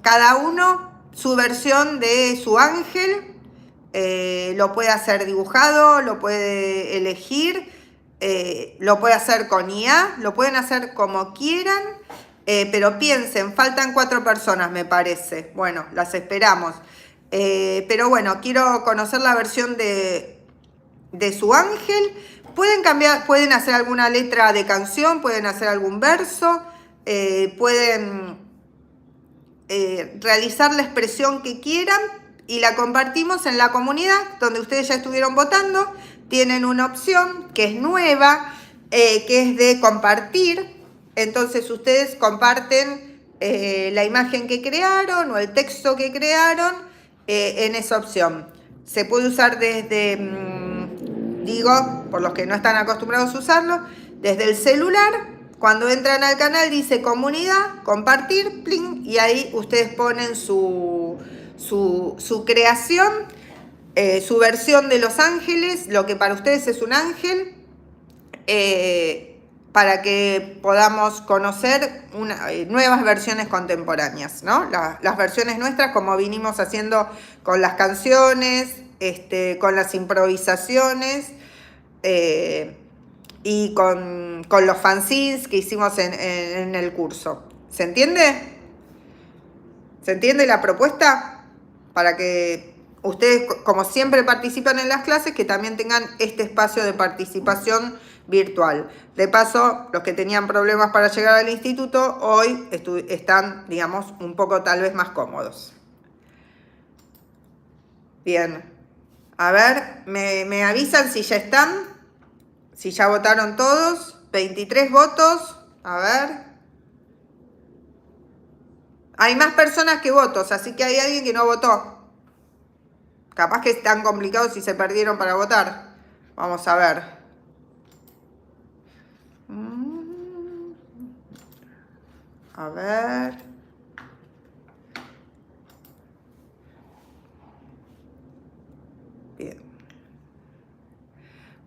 Cada uno su versión de su ángel. Lo puede hacer dibujado, lo puede elegir, lo puede hacer con IA, lo pueden hacer como quieran, pero piensen, faltan 4 personas me parece. Bueno, las esperamos. Pero bueno, quiero conocer la versión de su ángel. Pueden cambiar, pueden hacer alguna letra de canción, pueden hacer algún verso, pueden realizar la expresión que quieran y la compartimos en la comunidad donde ustedes ya estuvieron votando. Tienen una opción que es nueva, que es de compartir. Entonces ustedes comparten la imagen que crearon o el texto que crearon en esa opción. Se puede usar desde, digo, por los que no están acostumbrados a usarlo, desde el celular. Cuando entran al canal dice comunidad, compartir, pling, y ahí ustedes ponen su creación, su versión de los ángeles, lo que para ustedes es un ángel, para que podamos conocer nuevas versiones contemporáneas, ¿no? Las versiones nuestras, como vinimos haciendo con las canciones, con las improvisaciones, y con los fanzines que hicimos en el curso. ¿Se entiende? ¿Se entiende la propuesta? Para que ustedes, como siempre participan en las clases, que también tengan este espacio de participación virtual. De paso, los que tenían problemas para llegar al instituto, hoy están, digamos, un poco tal vez más cómodos. Bien. A ver, me avisan si ya están, si ya votaron todos. 23 votos, a ver. Hay más personas que votos, así que hay alguien que no votó. Capaz que están complicados si se perdieron para votar. Vamos a ver. A ver. Bien.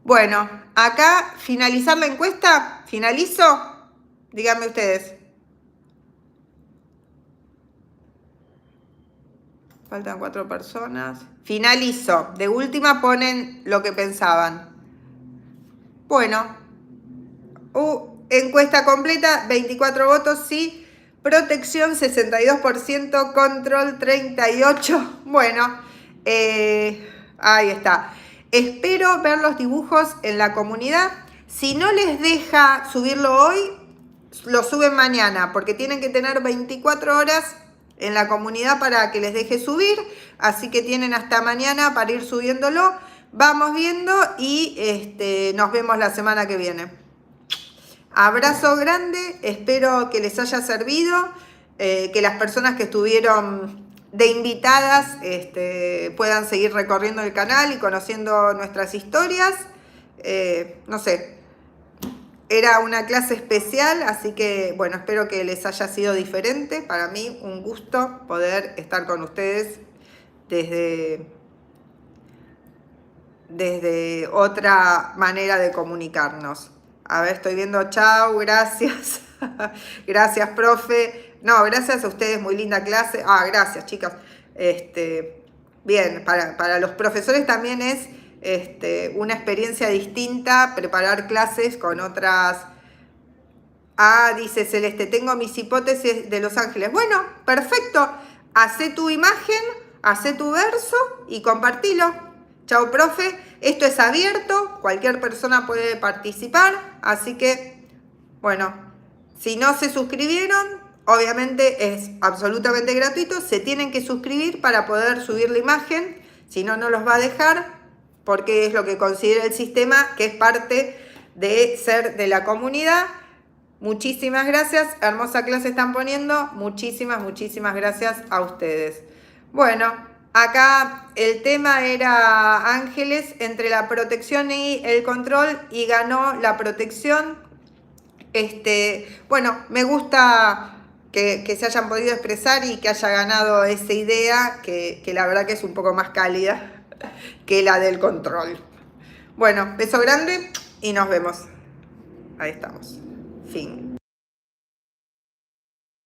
Bueno, acá finalizar la encuesta. ¿Finalizo? Díganme ustedes. Faltan 4 personas. Finalizo. De última ponen lo que pensaban. Bueno. Encuesta completa. 24 votos sí. Protección 62%. Control 38%. Bueno. Ahí está. Espero ver los dibujos en la comunidad. Si no les deja subirlo hoy, lo suben mañana. Porque tienen que tener 24 horas en la comunidad para que les deje subir, así que tienen hasta mañana para ir subiéndolo. Vamos viendo y nos vemos la semana que viene. Abrazo grande, espero que les haya servido, que las personas que estuvieron de invitadas puedan seguir recorriendo el canal y conociendo nuestras historias. No sé, era una clase especial, así que bueno, espero que les haya sido diferente. Para mí un gusto poder estar con ustedes desde otra manera de comunicarnos. A ver, estoy viendo, chau, gracias. Gracias, profe. No, gracias a ustedes, muy linda clase. Gracias, chicas. Bien, para los profesores también es una experiencia distinta preparar clases con otras. Dice Celeste, tengo mis hipótesis de Los Ángeles. Bueno, perfecto. Hacé tu imagen, hacé tu verso y compartilo. Chau, profe. Esto es abierto, cualquier persona puede participar, así que, bueno, si no se suscribieron, obviamente es absolutamente gratuito. Se tienen que suscribir para poder subir la imagen, si no, no los va a dejar, porque es lo que considera el sistema, que es parte de ser de la comunidad. Muchísimas gracias, hermosa clase están poniendo, muchísimas gracias a ustedes. Bueno, acá el tema era ángeles entre la protección y el control y ganó la protección. Bueno, me gusta que se hayan podido expresar y que haya ganado esa idea, que la verdad que es un poco más cálida que la del control. Bueno, beso grande y nos vemos. Ahí estamos. Fin.